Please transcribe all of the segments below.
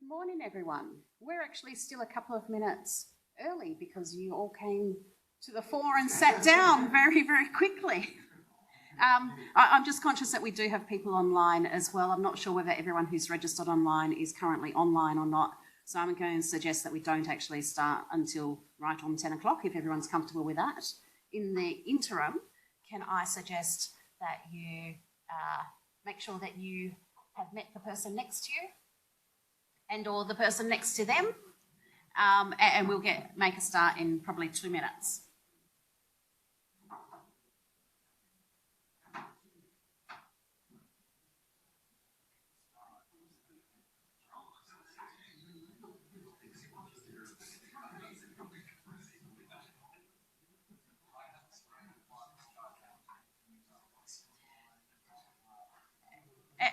Good morning, everyone. We're actually still a couple of minutes early because you all came to the fore and sat down very, very quickly. I'm just conscious that we do have people online as well. I'm not sure whether everyone who's registered online is currently online or not. So I'm going to suggest that we don't actually start until right on 10 o'clock, if everyone's comfortable with that. In the interim, can I suggest that you make sure that you have met the person next to you and or the person next to them, and we'll make a start in probably 2 minutes.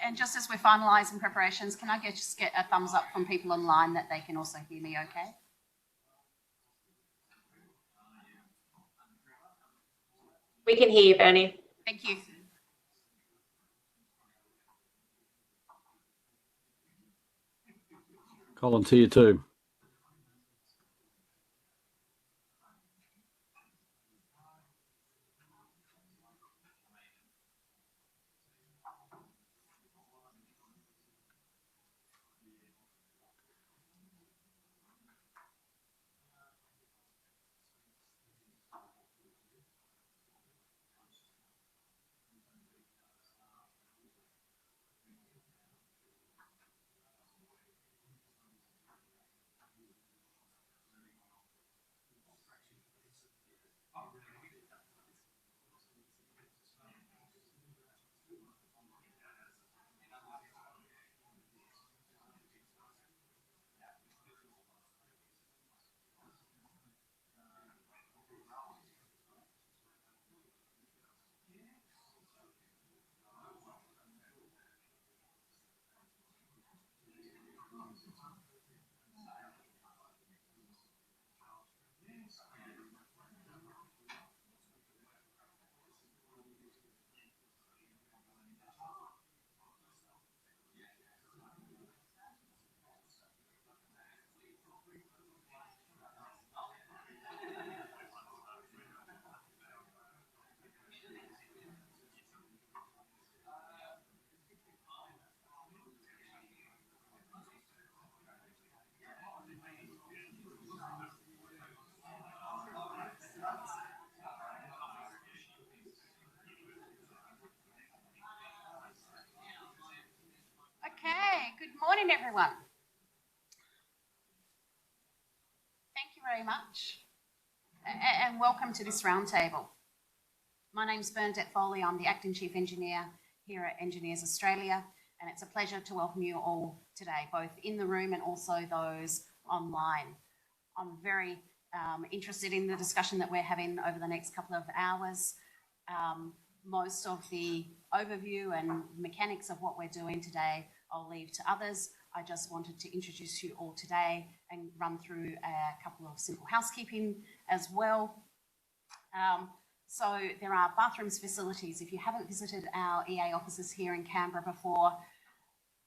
And just as we're finalising preparations, can I just get a thumbs up from people online that they can also hear me okay? We can hear you, Bernie. Thank you. Colin, to you too. Okay, good morning, everyone. Thank you very much, and welcome to this roundtable. My name's Bernadette Foley. I'm the Acting Chief Engineer here at Engineers Australia, and it's a pleasure to welcome you all today, both in the room and also those online. I'm very interested in the discussion that we're having over the next couple of hours. Most of the overview and mechanics of what we're doing today I'll leave to others. I just wanted to introduce you all today and run through a couple of simple housekeeping as well. So there are bathrooms facilities. If you haven't visited our EA offices here in Canberra before,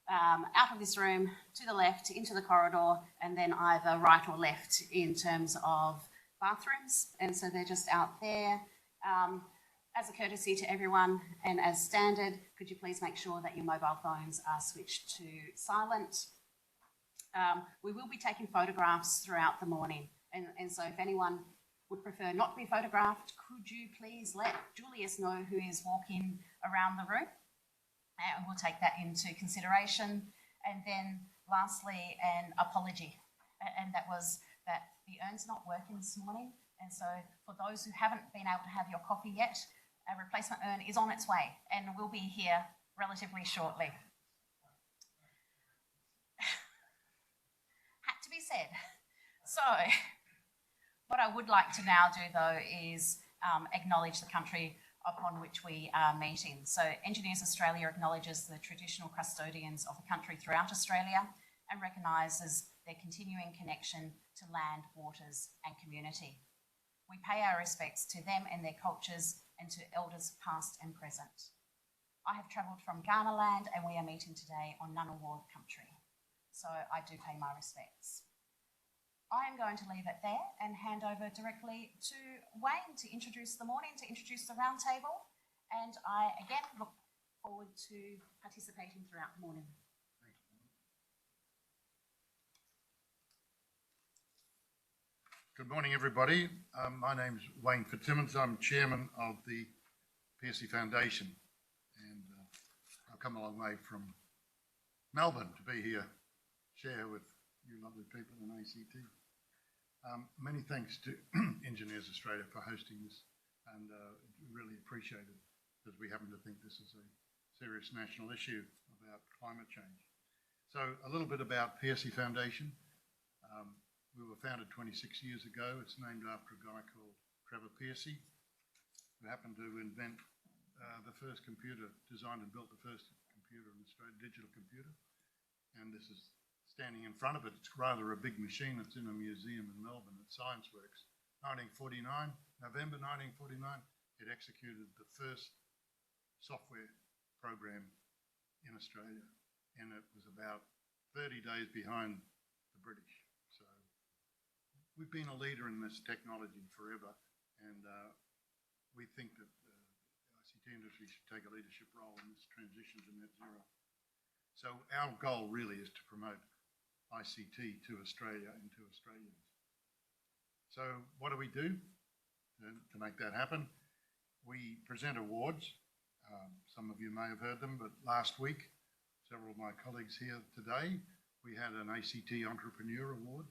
out of this room, to the left, into the corridor, and then either right or left in terms of bathrooms. And so they're just out there. As a courtesy to everyone and as standard, could you please make sure that your mobile phones are switched to silent? We will be taking photographs throughout the morning. And so if anyone would prefer not to be photographed, could you please let Julius know who is walking around the room? And we'll take that into consideration. And then lastly, an apology. And that was that the urn's not working this morning. And so for those who haven't been able to have your coffee yet, a replacement urn is on its way and will be here relatively shortly. Had to be said. So what I would like to now do though is acknowledge the country upon which we are meeting. So Engineers Australia acknowledges the traditional custodians of the country throughout Australia and recognises their continuing connection to land, waters and community. We pay our respects to them and their cultures and to elders past and present. I have travelled from Ghana land and we are meeting today on Ngunnawal country. so I do pay my respects. I am going to leave it there and hand over directly to Wayne to introduce the morning, to introduce the roundtable, and I again look forward to participating throughout the morning. Good morning, everybody. My name's Wayne Fitzsimmons. I'm chairman of the Pearcey Foundation, and I've come a long way from Melbourne to be here, share with you lovely people in ACT. Many thanks to Engineers Australia for hosting this, and really appreciate it, because we happen to think this is a serious national issue about climate change. So a little bit about Pearcey Foundation. We were founded 26 years ago. It's named after a guy called Trevor Pearcey, who happened to invent the first computer, designed and built the first computer in Australia, digital computer. And this is standing in front of it. It's rather a big machine. It's in a museum in Melbourne at ScienceWorks. 1949, November 1949, it executed the first software program in Australia. And it was about 30 days behind the British. So we've been a leader in this technology forever, and we think that the ICT industry should take a leadership role in this transition to net zero. So our goal really is to promote ICT to Australia and to Australians. So what do we do to make that happen? We present awards. Some of you may have heard them, but last week, several of my colleagues here today, we had an ACT Entrepreneur Award,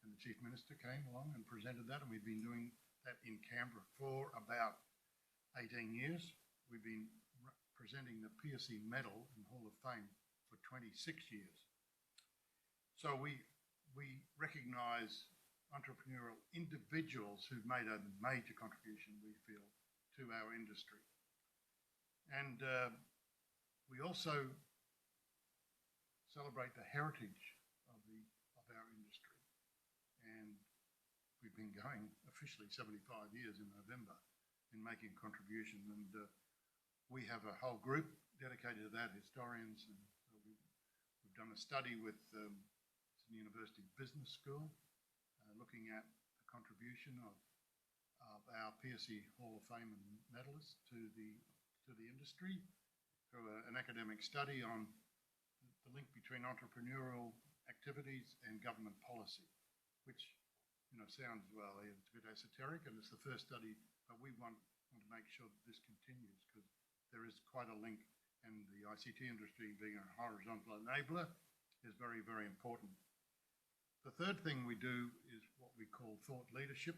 and the Chief Minister came along and presented that, and we've been doing that in Canberra for about 18 years. We've been presenting the Pearcey Medal and Hall of Fame for 26 years. So we recognise entrepreneurial individuals who've made a major contribution, we feel, to our industry. And we also celebrate the heritage of our industry. And we've been going officially 75 years in November in making a contribution. And we have a whole group dedicated to that, historians. And so we've done a study with the University Business School, looking at the contribution of our Pearcey Hall of Fame and medalists to the industry through an academic study on the link between entrepreneurial activities and government policy, which sounds, well, it's a bit esoteric, and it's the first study, but we want to make sure that this continues, because there is quite a link, and the ICT industry being a horizontal enabler is very, very important. The third thing we do is what we call thought leadership,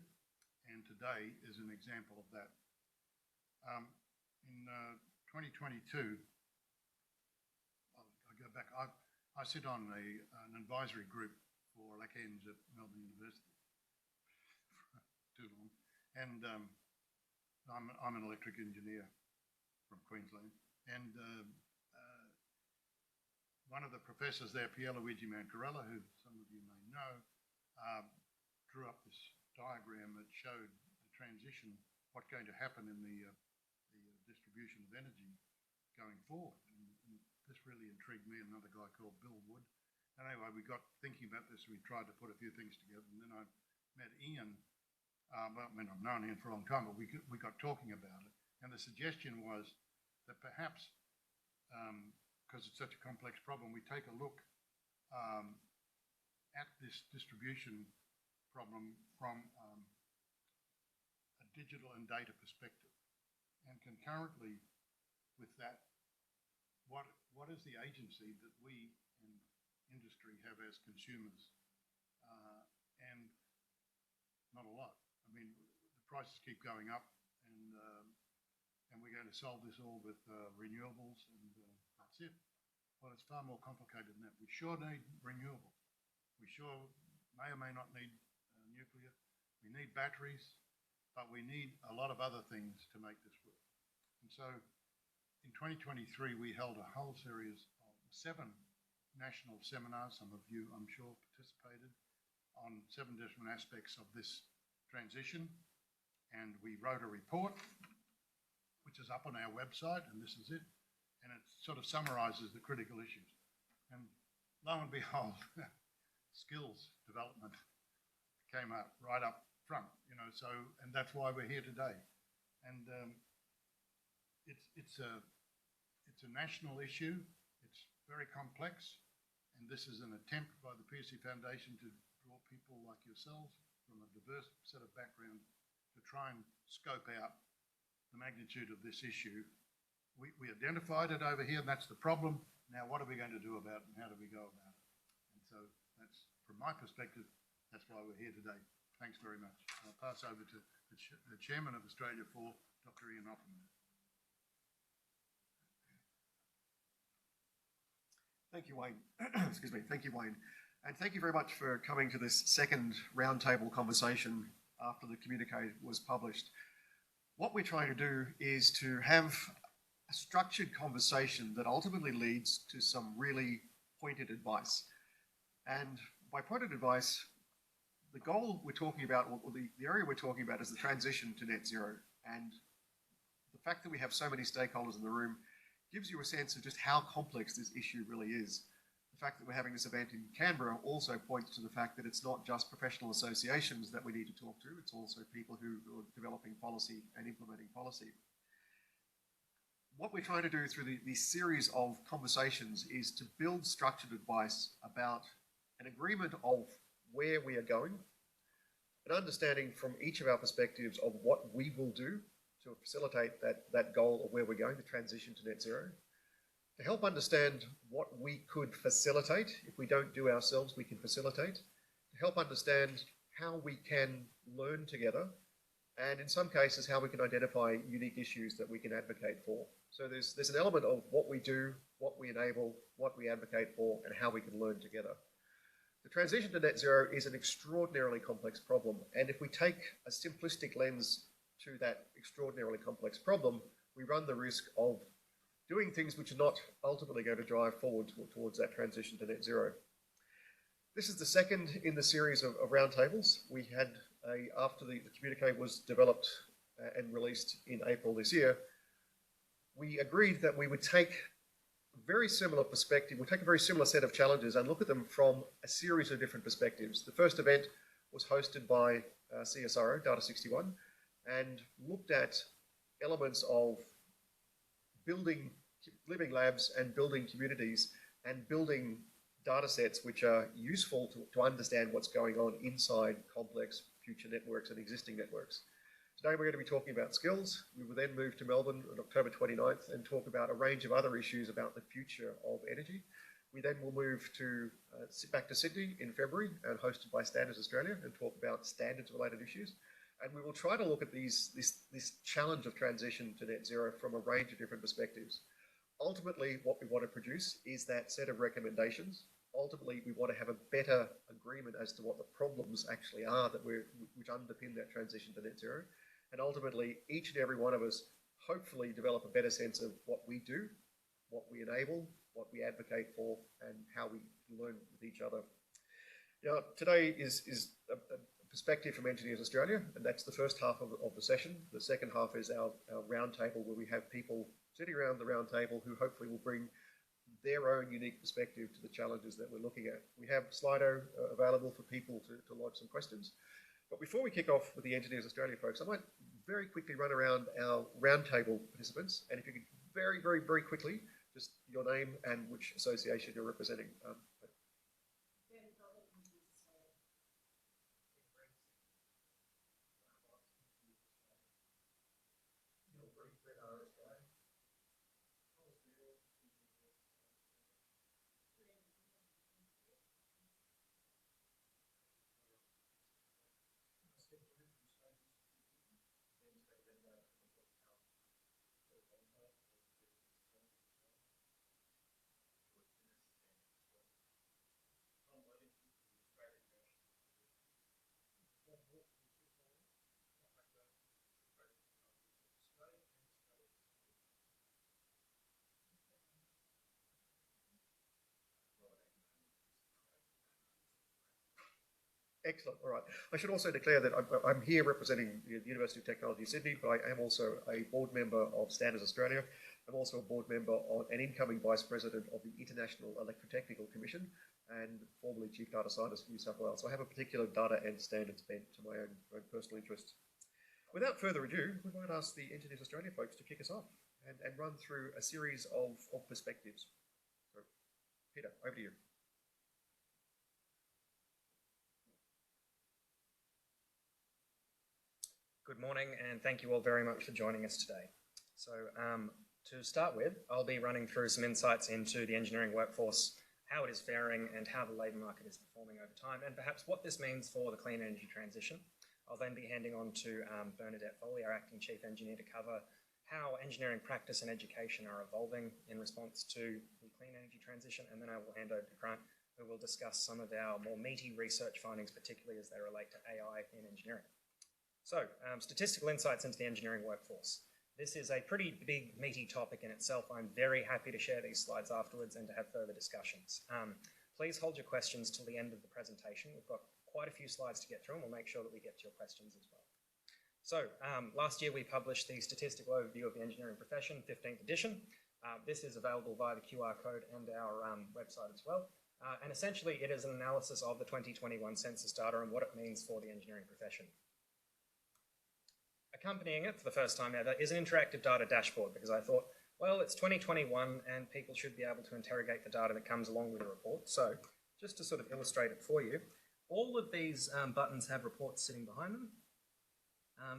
and today is an example of that. In 2022, I'll go back, I sit on an advisory group for LACENS at Melbourne University. Too long. And I'm an electric engineer from Queensland. And one of the professors there, Pierluigi Mancarella, who some of you may know, drew up this diagram that showed the transition, what's going to happen in the distribution of energy going forward. And this really intrigued me and another guy called Bill Wood. And anyway, we got thinking about this, we tried to put a few things together, and then I met Ian. Well, I mean, I've known Ian for a long time, but we got talking about it. And the suggestion was that perhaps, because it's such a complex problem, we take a look at this distribution problem from a digital and data perspective. And concurrently with that, what is the agency that we in industry have as consumers? And not a lot. I mean, the prices keep going up, and we're going to solve this all with renewables, and that's it. Well, it's far more complicated than that. We sure need renewable. We sure may or may not need nuclear. We need batteries, but we need a lot of other things to make this work. And so in 2023, we held a whole series of 7 national seminars. Some of you, I'm sure, participated on 7 different aspects of this transition. And we wrote a report, which is up on our website, and this is it. And it sort of summarizes the critical issues. And lo and behold, skills development came up right up front, so, and that's why we're here today. And it's a national issue. It's very complex, and this is an attempt by the Pearcey Foundation to draw people like yourselves from a diverse set of background to try and scope out the magnitude of this issue. We identified it over here, and that's the problem. Now, what are we going to do about it, and how do we go about it? And so that's, from my perspective, that's why we're here today. Thanks very much. I'll pass over to the Chairman of Australia 4, Dr. Ian Opperman. Thank you, Wayne. Excuse me. Thank you, Wayne. And thank you very much for coming to this second roundtable conversation after the communique was published. What we're trying to do is to have a structured conversation that ultimately leads to some really pointed advice. And by pointed advice, the goal we're talking about, or the area we're talking about, is the transition to net zero. And the fact that we have so many stakeholders in the room gives you a sense of just how complex this issue really is. The fact that we're having this event in Canberra also points to the fact that it's not just professional associations that we need to talk to, it's also people who are developing policy and implementing policy. What we're trying to do through these series of conversations is to build structured advice about an agreement of where we are going, an understanding from each of our perspectives of what we will do to facilitate that goal of where we're going, the transition to net zero, to help understand what we could facilitate. If we don't do ourselves, we can facilitate, to help understand how we can learn together, and in some cases, how we can identify unique issues that we can advocate for. So there's an element of what we do, what we enable, what we advocate for, and how we can learn together. The transition to net zero is an extraordinarily complex problem, and if we take a simplistic lens to that extraordinarily complex problem, we run the risk of doing things which are not ultimately going to drive forward towards that transition to net zero. This is the second in the series of roundtables. We had, after the communique was developed and released in April this year, we agreed that we would take a very similar perspective, we'd take a very similar set of challenges and look at them from a series of different perspectives. The first event was hosted by CSIRO, Data61, and looked at elements of building living labs and building communities and building data sets which are useful to understand what's going on inside complex future networks and existing networks. Today we're going to be talking about skills. We will then move to Melbourne on October 29th and talk about a range of other issues about the future of energy. We then will move to back to Sydney in February and hosted by Standards Australia and talk about standards related issues. And we will try to look at this challenge of transition to net zero from a range of different perspectives. Ultimately, what we want to produce is that set of recommendations. Ultimately, we want to have a better agreement as to what the problems actually are which underpin that transition to net zero. And ultimately, each and every one of us hopefully develop a better sense of what we do, what we enable, what we advocate for, and how we learn with each other. Now, today is a perspective from Engineers Australia, and that's the first half of the session. The second half is our roundtable, where we have people sitting around the roundtable who hopefully will bring their own unique perspective to the challenges that we're looking at. We have Slido available for people to lodge some questions. But before we kick off with the Engineers Australia folks, I might very quickly run around our roundtable participants, and if you could very, very, very quickly, just your name and which association you're representing. Excellent. All right. I should also declare that I'm here representing the University of Technology Sydney, but I am also a board member of Standards Australia. I'm also a board member and incoming Vice President of the International Electrotechnical Commission, and formerly Chief Data Scientist for New South Wales. So I have a particular data and standards bent to my own personal interest. Without further ado, we might ask the Engineers Australia folks to kick us off and run through a series of perspectives. So, Peter, over to you. Good morning, and thank you all very much for joining us today. So to start with, I'll be running through some insights into the engineering workforce, how it is faring and how the labour market is performing over time, and perhaps what this means for the clean energy transition. I'll then be handing on to Bernadette Foley, our Acting Chief Engineer, to cover how engineering practice and education are evolving in response to the clean energy transition, and then I will hand over to Grant, who will discuss some of our more meaty research findings, particularly as they relate to AI in engineering. So, statistical insights into the engineering workforce. This is a pretty big, meaty topic in itself. I'm very happy to share these slides afterwards and to have further discussions. Please hold your questions till the end of the presentation. We've got quite a few slides to get through, and we'll make sure that we get to your questions as well. So, last year we published the Statistical Overview of the Engineering Profession, 15th edition. This is available via the QR code and our website as well. And essentially, it is an analysis of the 2021 census data and what it means for the engineering profession. Accompanying it for the first time ever is an interactive data dashboard, because I thought, well, it's 2021 and people should be able to interrogate the data that comes along with the report. So just to sort of illustrate it for you, all of these buttons have reports sitting behind them.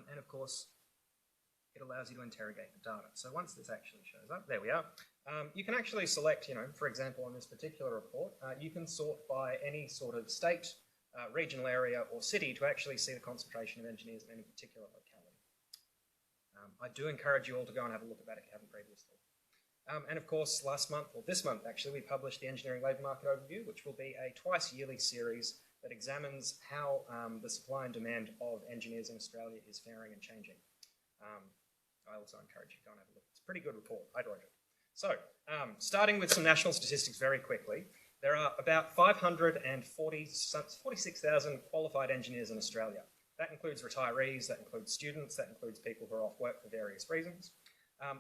And of course, it allows you to interrogate the data. So once this actually shows up, there we are. You can actually select, for example, on this particular report, you can sort by any sort of state, regional area or city to actually see the concentration of engineers in any particular locality. I do encourage you all to go and have a look at that if you haven't previously. And of course, last month, or this month actually, we published the Engineering Labour Market Overview, which will be a twice-yearly series that examines how the supply and demand of engineers in Australia is faring and changing. I also encourage you to go and have a look. It's a pretty good report. I'd like it. So, starting with some national statistics very quickly, there are about 546,000 qualified engineers in Australia. That includes retirees, that includes students, that includes people who are off work for various reasons.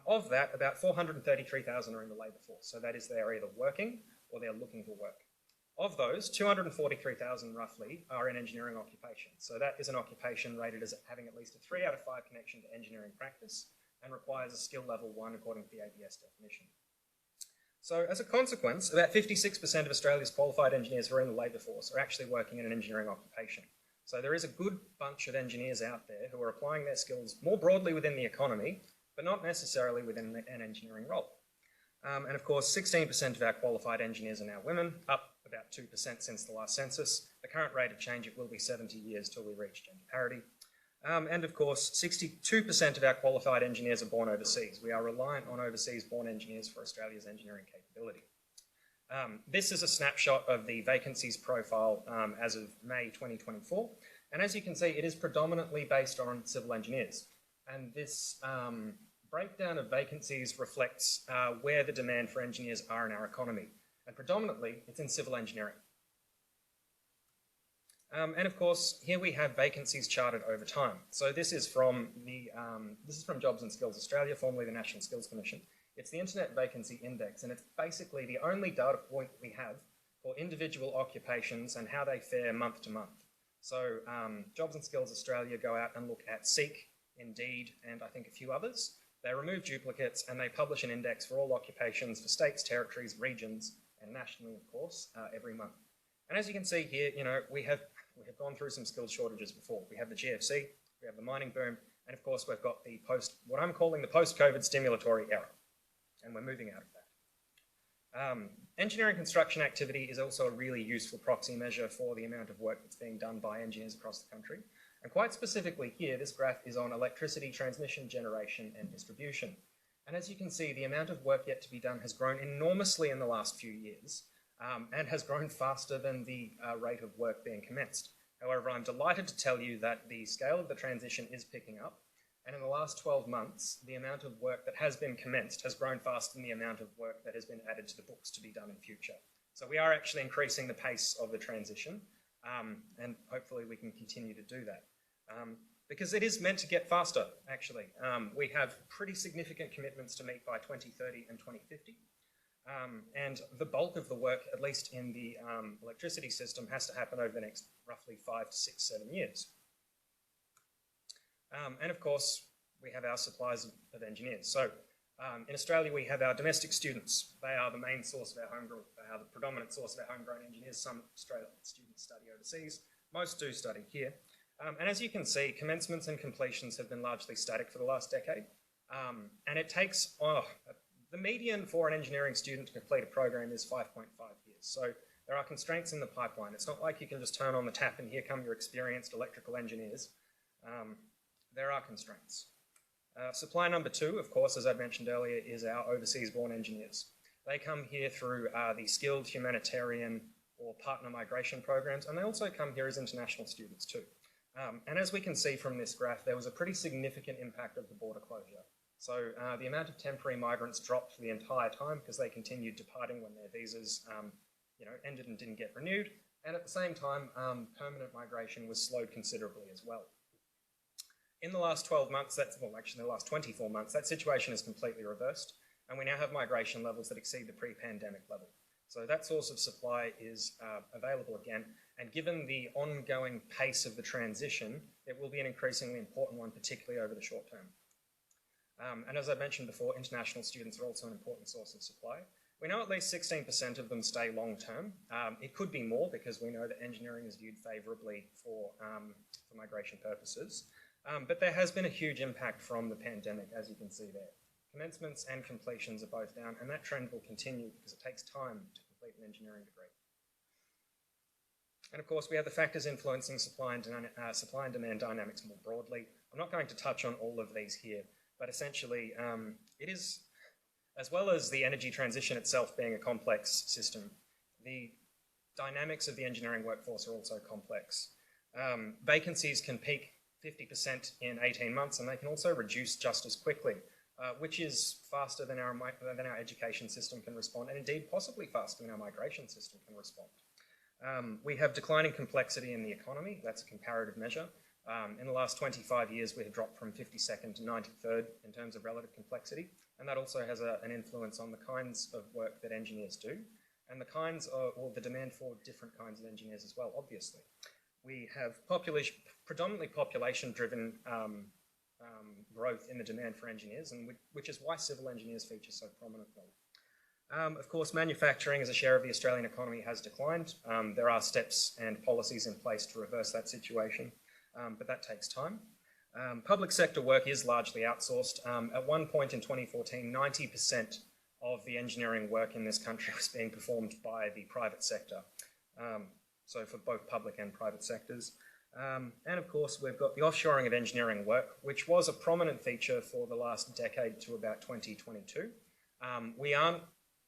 Of that, about 433,000 are in the labour force. So that is they're either working or they're looking for work. Of those, 243,000 roughly are in engineering occupations. So that is an occupation rated as having at least a 3 out of 5 connection to engineering practice and requires a skill level 1 according to the ABS definition. So as a consequence, about 56% of Australia's qualified engineers who are in the labour force are actually working in an engineering occupation. So there is a good bunch of engineers out there who are applying their skills more broadly within the economy, but not necessarily within an engineering role. And of course, 16% of our qualified engineers are now women, up about 2% since the last census. The current rate of change, it will be 70 years till we reach gender parity. And of course, 62% of our qualified engineers are born overseas. We are reliant on overseas born engineers for Australia's engineering capability. This is a snapshot of the vacancies profile as of May 2024. And as you can see, it is predominantly based on civil engineers. And this breakdown of vacancies reflects where the demand for engineers are in our economy. And predominantly, it's in civil engineering. And of course, here we have vacancies charted over time. So this is from Jobs and Skills Australia, formerly the National Skills Commission. It's the Internet Vacancy Index, and it's basically the only data point that we have for individual occupations and how they fare month to month. So Jobs and Skills Australia go out and look at Seek, Indeed, and I think a few others. They remove duplicates and they publish an index for all occupations for states, territories, regions, and nationally, of course, every month. And as you can see here, we have gone through some skills shortages before. We have the GFC, we have the mining boom, and of course we've got the what I'm calling the post-COVID stimulatory era. And we're moving out of that. Engineering construction activity is also a really useful proxy measure for the amount of work that's being done by engineers across the country. And quite specifically here, this graph is on electricity transmission, generation, and distribution. And as you can see, the amount of work yet to be done has grown enormously in the last few years and has grown faster than the rate of work being commenced. However, I'm delighted to tell you that the scale of the transition is picking up. And in the last 12 months, the amount of work that has been commenced has grown faster than the amount of work that has been added to the books to be done in future. So we are actually increasing the pace of the transition, and hopefully we can continue to do that. Because it is meant to get faster, actually. We have pretty significant commitments to meet by 2030 and 2050. And the bulk of the work, at least in the electricity system, has to happen over the next roughly 5 to 6, 7 years. And of course, we have our supplies of engineers. So in Australia, we have our domestic students. They are the main source of our homegrown, they are the predominant source of our homegrown engineers. Some Australian students study overseas. Most do study here. And as you can see, commencements and completions have been largely static for the last decade. And it takes, the median for an engineering student to complete a program is 5.5 years. So there are constraints in the pipeline. It's not like you can just turn on the tap and here come your experienced electrical engineers. There are constraints. Supply number 2, of course, as I mentioned earlier, is our overseas-born engineers. They come here through the skilled humanitarian or partner migration programs, and they also come here as international students too. And as we can see from this graph, there was a pretty significant impact of the border closure. So the amount of temporary migrants dropped for the entire time because they continued departing when their visas ended and didn't get renewed. And at the same time, permanent migration was slowed considerably as well. In the last 12 months, actually the last 24 months, that situation is completely reversed, and we now have migration levels that exceed the pre-pandemic level. So that source of supply is available again, and given the ongoing pace of the transition, it will be an increasingly important one, particularly over the short term. And as I mentioned before, international students are also an important source of supply. We know at least 16% of them stay long term. It could be more because we know that engineering is viewed favourably for migration purposes. But there has been a huge impact from the pandemic, as you can see there. Commencements and completions are both down, and that trend will continue because it takes time to complete an engineering degree. And of course, we have the factors influencing supply and demand dynamics more broadly. I'm not going to touch on all of these here, but essentially it is, as well as the energy transition itself being a complex system, the dynamics of the engineering workforce are also complex. Vacancies can peak 50% in 18 months, and they can also reduce just as quickly, which is faster than our education system can respond, and indeed possibly faster than our migration system can respond. We have declining complexity in the economy. That's a comparative measure. In the last 25 years, we have dropped from 52nd to 93rd in terms of relative complexity, and that also has an influence on the kinds of work that engineers do, and the demand for different kinds of engineers as well, obviously. We have predominantly population-driven growth in the demand for engineers, and which is why civil engineers feature so prominently. Of course, manufacturing as a share of the Australian economy has declined. There are steps and policies in place to reverse that situation, but that takes time. Public sector work is largely outsourced. At one point in 2014, 90% of the engineering work in this country was being performed by the private sector. So for both public and private sectors. And of course, we've got the offshoring of engineering work, which was a prominent feature for the last decade to about 2022. We aren't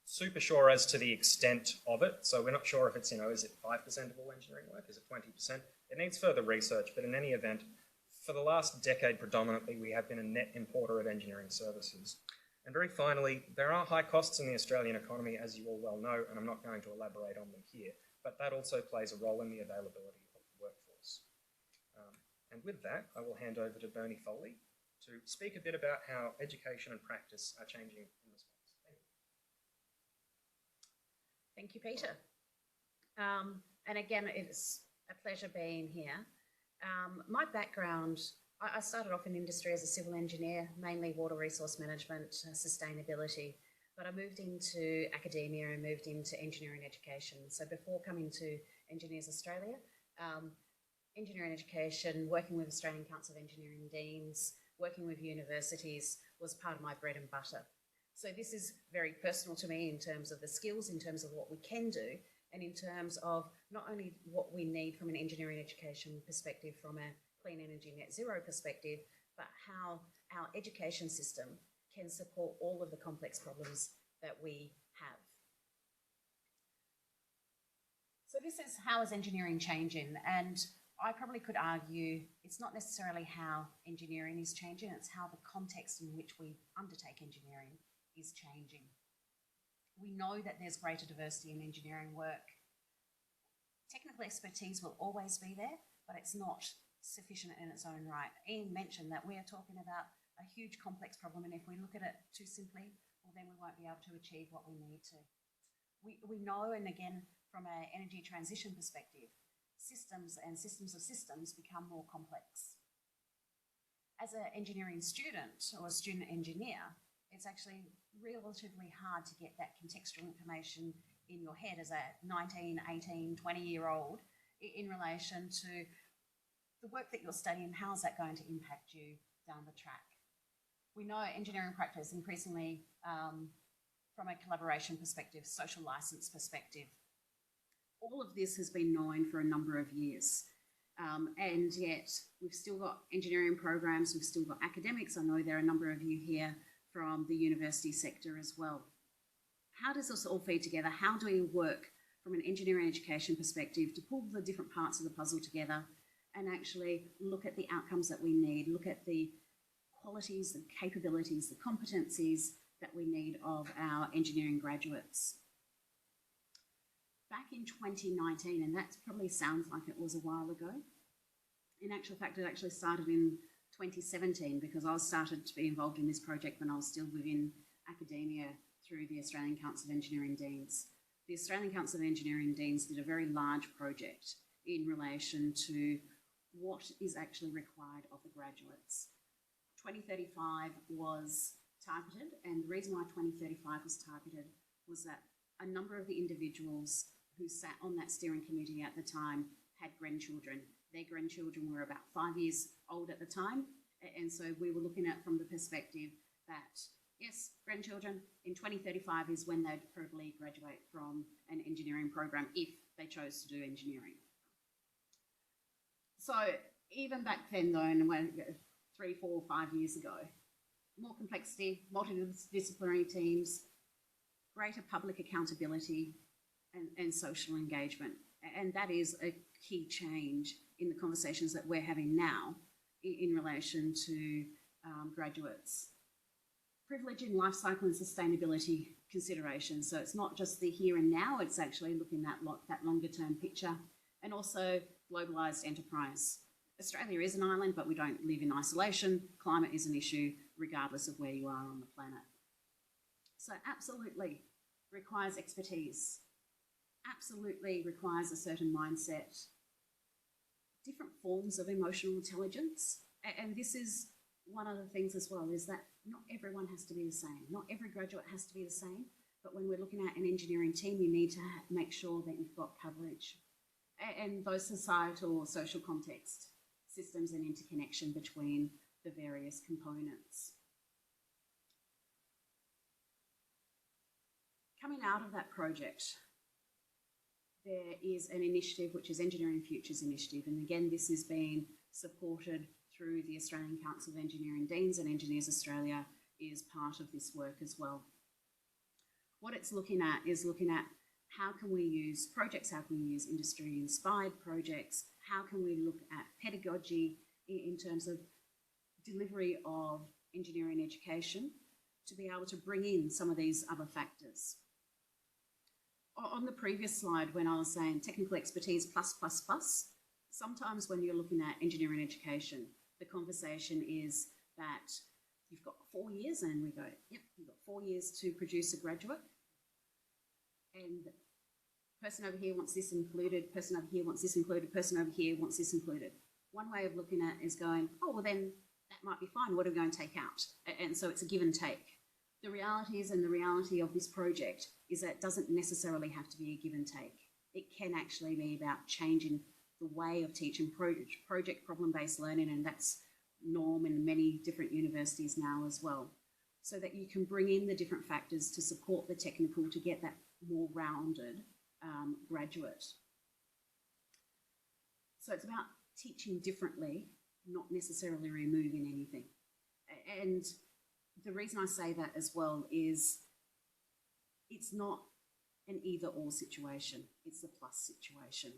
super sure as to the extent of it, so we're not sure if it's, is it 5% of all engineering work? Is it 20%? It needs further research, but in any event, for the last decade predominantly, we have been a net importer of engineering services. And very finally, there are high costs in the Australian economy, as you all well know, and I'm not going to elaborate on them here. But that also plays a role in the availability of the workforce. And with that, I will hand over to Bernie Foley to speak a bit about how education and practice are changing in response. Thank you, Peter. And again, it's a pleasure being here. My background, I started off in industry as a civil engineer, mainly water resource management, sustainability. But I moved into academia and moved into engineering education. So before coming to Engineers Australia, engineering education, working with Australian Council of Engineering Deans, working with universities was part of my bread and butter. So this is very personal to me in terms of the skills, in terms of what we can do, and in terms of not only what we need from an engineering education perspective, from a clean energy net zero perspective, but how our education system can support all of the complex problems that we have. So this is how is engineering changing, and I probably could argue it's not necessarily how engineering is changing, it's how the context in which we undertake engineering is changing. We know that there's greater diversity in engineering work. Technical expertise will always be there, but it's not sufficient in its own right. Ian mentioned that we are talking about a huge complex problem, and if we look at it too simply, well, then we won't be able to achieve what we need to. We know, and again, from an energy transition perspective, systems and systems of systems become more complex. As an engineering student or a student engineer, it's actually relatively hard to get that contextual information in your head as a 19, 18, 20-year-old in relation to the work that you're studying. How is that going to impact you down the track? We know engineering practice increasingly from a collaboration perspective, social license perspective. All of this has been known for a number of years. And yet we've still got engineering programs, we've still got academics. I know there are a number of you here from the university sector as well. How does this all feed together? How do we work from an engineering education perspective to pull the different parts of the puzzle together and actually look at the outcomes that we need, look at the qualities, the capabilities, the competencies that we need of our engineering graduates? Back in 2019, and that probably sounds like it was a while ago, in actual fact it actually started in 2017 because I started to be involved in this project when I was still within academia through the Australian Council of Engineering Deans. The Australian Council of Engineering Deans did a very large project in relation to what is actually required of the graduates. 2035 was targeted, and the reason why 2035 was targeted was that a number of the individuals who sat on that steering committee at the time had grandchildren. Their grandchildren were about 5 years old at the time, and so we were looking at from the perspective that, yes, grandchildren, in 2035 is when they'd probably graduate from an engineering program if they chose to do engineering. So even back then though, and when 3, 4, 5 years ago, more complexity, multidisciplinary teams, greater public accountability and social engagement. And that is a key change in the conversations that we're having now in relation to graduates. Privilege in life cycle and sustainability considerations. So it's not just the here and now, it's actually looking at that longer term picture, and also globalised enterprise. Australia is an island, but we don't live in isolation. Climate is an issue regardless of where you are on the planet. So absolutely requires expertise, absolutely requires a certain mindset, different forms of emotional intelligence. And this is one of the things as well, is that not everyone has to be the same. Not every graduate has to be the same, but when we're looking at an engineering team, you need to make sure that you've got coverage. And those societal or social context, systems and interconnection between the various components. Coming out of that project, there is an initiative which is Engineering Futures Initiative, and again this is being supported through the Australian Council of Engineering Deans, and Engineers Australia is part of this work as well. What it's looking at is looking at how can we use projects, how can we use industry-inspired projects, how can we look at pedagogy in terms of delivery of engineering education to be able to bring in some of these other factors. On the previous slide, when I was saying technical expertise plus, sometimes when you're looking at engineering education, the conversation is that you've got 4 years, and we go, yep, you've got 4 years to produce a graduate, and person over here wants this included, person over here wants this included, person over here wants this included. One way of looking at it is going, oh, well then that might be fine, what are we going to take out? And so it's a give and take. The reality is, and the reality of this project is that it doesn't necessarily have to be a give and take. It can actually be about changing the way of teaching project problem-based learning, and that's norm in many different universities now as well, so that you can bring in the different factors to support the technical to get that more rounded graduate. So it's about teaching differently, not necessarily removing anything. And the reason I say that as well is it's not an either-or situation, it's a plus situation.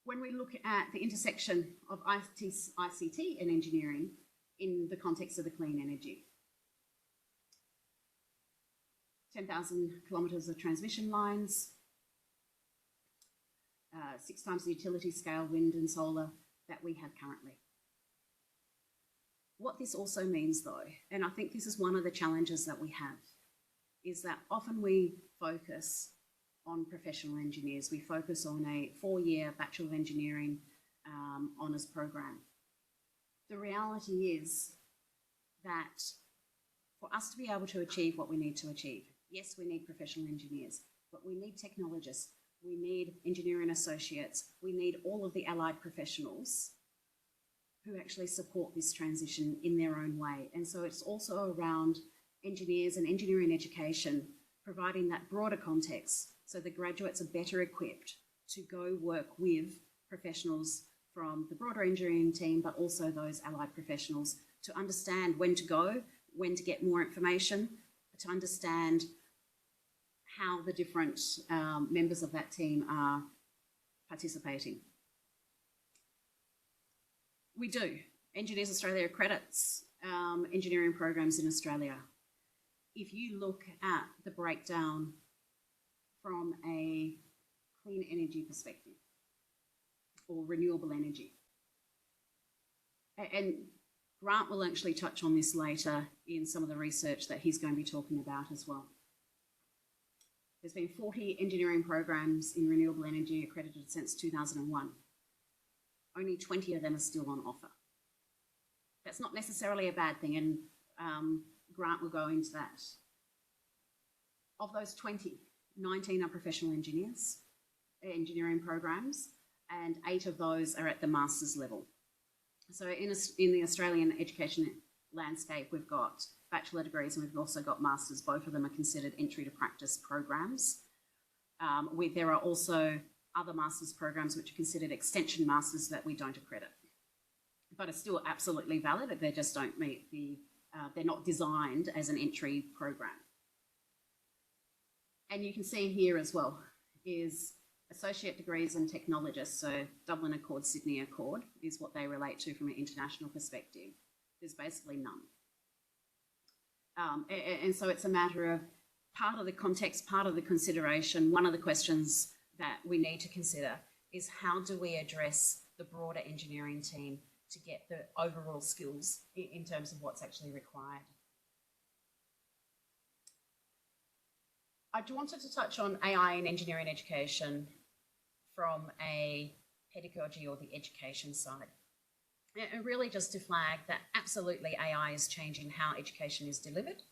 When we look at the intersection of ICT and engineering in the context of the clean energy, 10,000 kilometres of transmission lines, 6 times the utility scale wind and solar that we have currently. What this also means though, and I think this is one of the challenges that we have, is that often we focus on professional engineers. We focus on a 4-year Bachelor of Engineering honours program. The reality is that for us to be able to achieve what we need to achieve, yes, we need professional engineers, but we need technologists, we need engineering associates, we need all of the allied professionals who actually support this transition in their own way. And so it's also around engineers and engineering education, providing that broader context so the graduates are better equipped to go work with professionals from the broader engineering team, but also those allied professionals to understand when to go, when to get more information, to understand how the different members of that team are participating. We do. Engineers Australia accredits engineering programs in Australia. If you look at the breakdown from a clean energy perspective or renewable energy, and Grant will actually touch on this later in some of the research that he's going to be talking about as well. There's been 40 engineering programs in renewable energy accredited since 2001. Only 20 of them are still on offer. That's not necessarily a bad thing, and Grant will go into that. Of those 20, 19 are professional engineers, engineering programs, and 8 of those are at the master's level. So in the Australian education landscape, we've got bachelor degrees and we've also got masters. Both of them are considered entry to practice programs. There are also other master's programs which are considered extension masters that we don't accredit, but are still absolutely valid. They just don't meet the, they're not designed as an entry program. And you can see here as well is associate degrees and technologists. So Dublin Accord, Sydney Accord is what they relate to from an international perspective. There's basically none. And so it's a matter of part of the context, part of the consideration. One of the questions that we need to consider is how do we address the broader engineering team to get the overall skills in terms of what's actually required. I wanted to touch on AI in engineering education from a pedagogy or the education side. And really just to flag that absolutely AI is changing how education is delivered.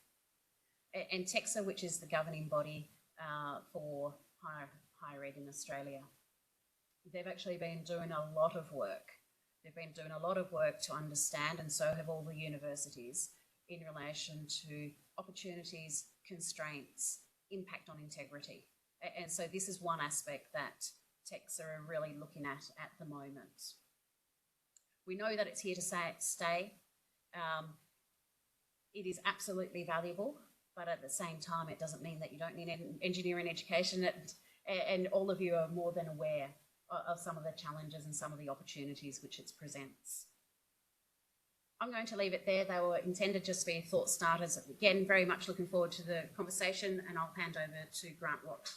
And TEXA, which is the governing body for higher ed in Australia, they've actually been doing a lot of work. They've been doing a lot of work to understand, and so have all the universities, in relation to opportunities, constraints, impact on integrity. And so this is one aspect that TEXA are really looking at the moment. We know that it's here to stay. It is absolutely valuable, but at the same time, it doesn't mean that you don't need engineering education. And all of you are more than aware of some of the challenges and some of the opportunities which it presents. I'm going to leave it there. They were intended just to be thought starters. Again, very much looking forward to the conversation, and I'll hand over to Grant Watt.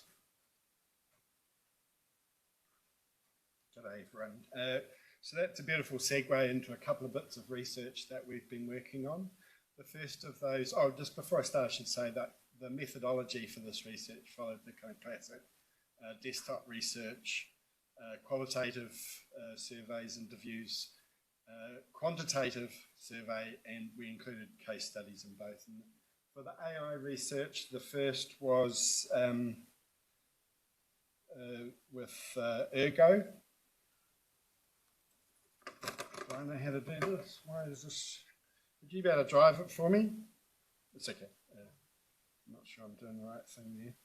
G'day everyone. So that's a beautiful segue into a couple of bits of research that we've been working on. The first of those, just before I start, I should say that the methodology for this research followed the kind of classic desktop research, qualitative surveys, interviews, quantitative survey, and we included case studies in both. And for the AI research, the first was with Ergo. Do I know how to do this? Why is this? Would you be able to drive it for me? It's okay. I'm not sure I'm doing the right thing there.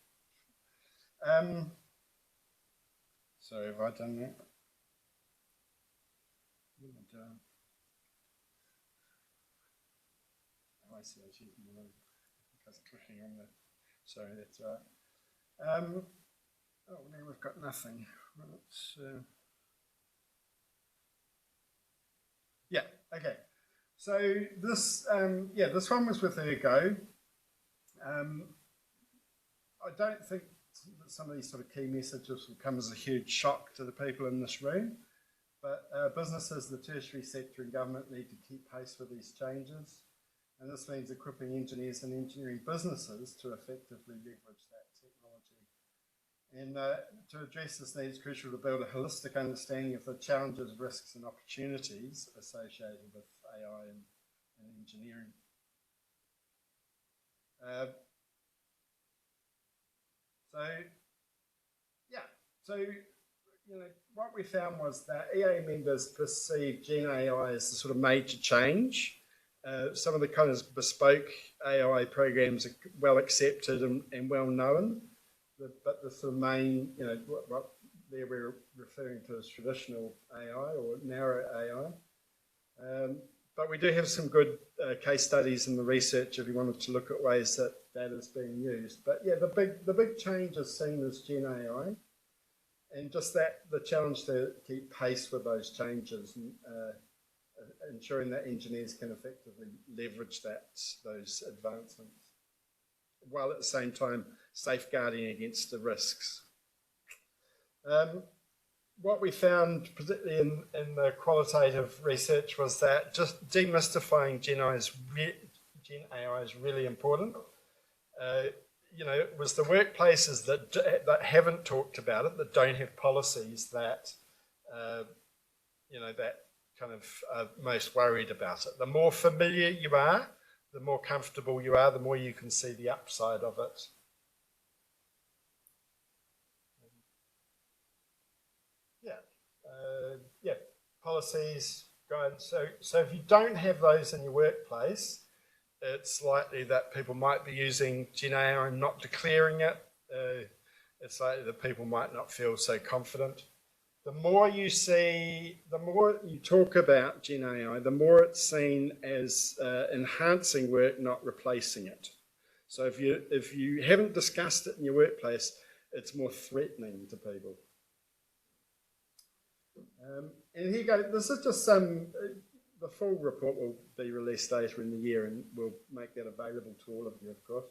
Sorry, have I done that? What am I doing? Oh, I see. I was using the wrong. I was clicking on the. Sorry, that's right. Oh, now we've got nothing. Right, yeah, okay. So this, this one was with Ergo. I don't think that some of these sort of key messages will come as a huge shock to the people in this room, But businesses, the tertiary sector and government need to keep pace with these changes. And this means equipping engineers and engineering businesses to effectively leverage that technology. And to address this need, it's crucial to build a holistic understanding of the challenges, risks and opportunities associated with AI and engineering. What we found was that EA members perceived Gen AI as the sort of major change. Some of the kind of bespoke AI programs are well accepted and well known, but the sort of main, what there we're referring to as traditional AI or narrow AI. But we do have some good case studies in the research if you wanted to look at ways that that is being used. But yeah, the big change is seen as Gen AI, and just that the challenge to keep pace with those changes and ensuring that engineers can effectively leverage those advancements, while at the same time safeguarding against the risks. What we found, particularly in the qualitative research, was that just demystifying Gen AI is really important. It was the workplaces that haven't talked about it, that don't have policies that, that kind of are most worried about it. The more familiar you are, the more comfortable you are, the more you can see the upside of it. Policies, guidance. So if you don't have those in your workplace, it's likely that people might be using Gen AI and not declaring it. It's likely that people might not feel so confident. The more you talk about Gen AI, the more it's seen as enhancing work, not replacing it. So if you haven't discussed it in your workplace, it's more threatening to people. And here you go. This is just the full report will be released later in the year, and we'll make that available to all of you, of course.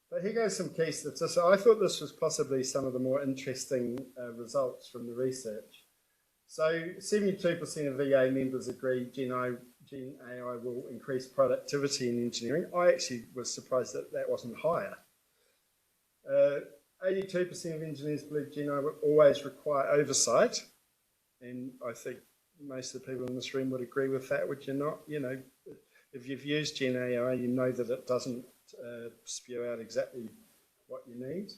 But here goes some key statistics. I thought this was possibly some of the more interesting results from the research. So 72% of EA members agree Gen AI will increase productivity in engineering. I actually was surprised that that wasn't higher. 82% of engineers believe Gen AI will always require oversight. And I think most of the people in this room would agree with that, would you not? If you've used Gen AI, you know that it doesn't spew out exactly what you need.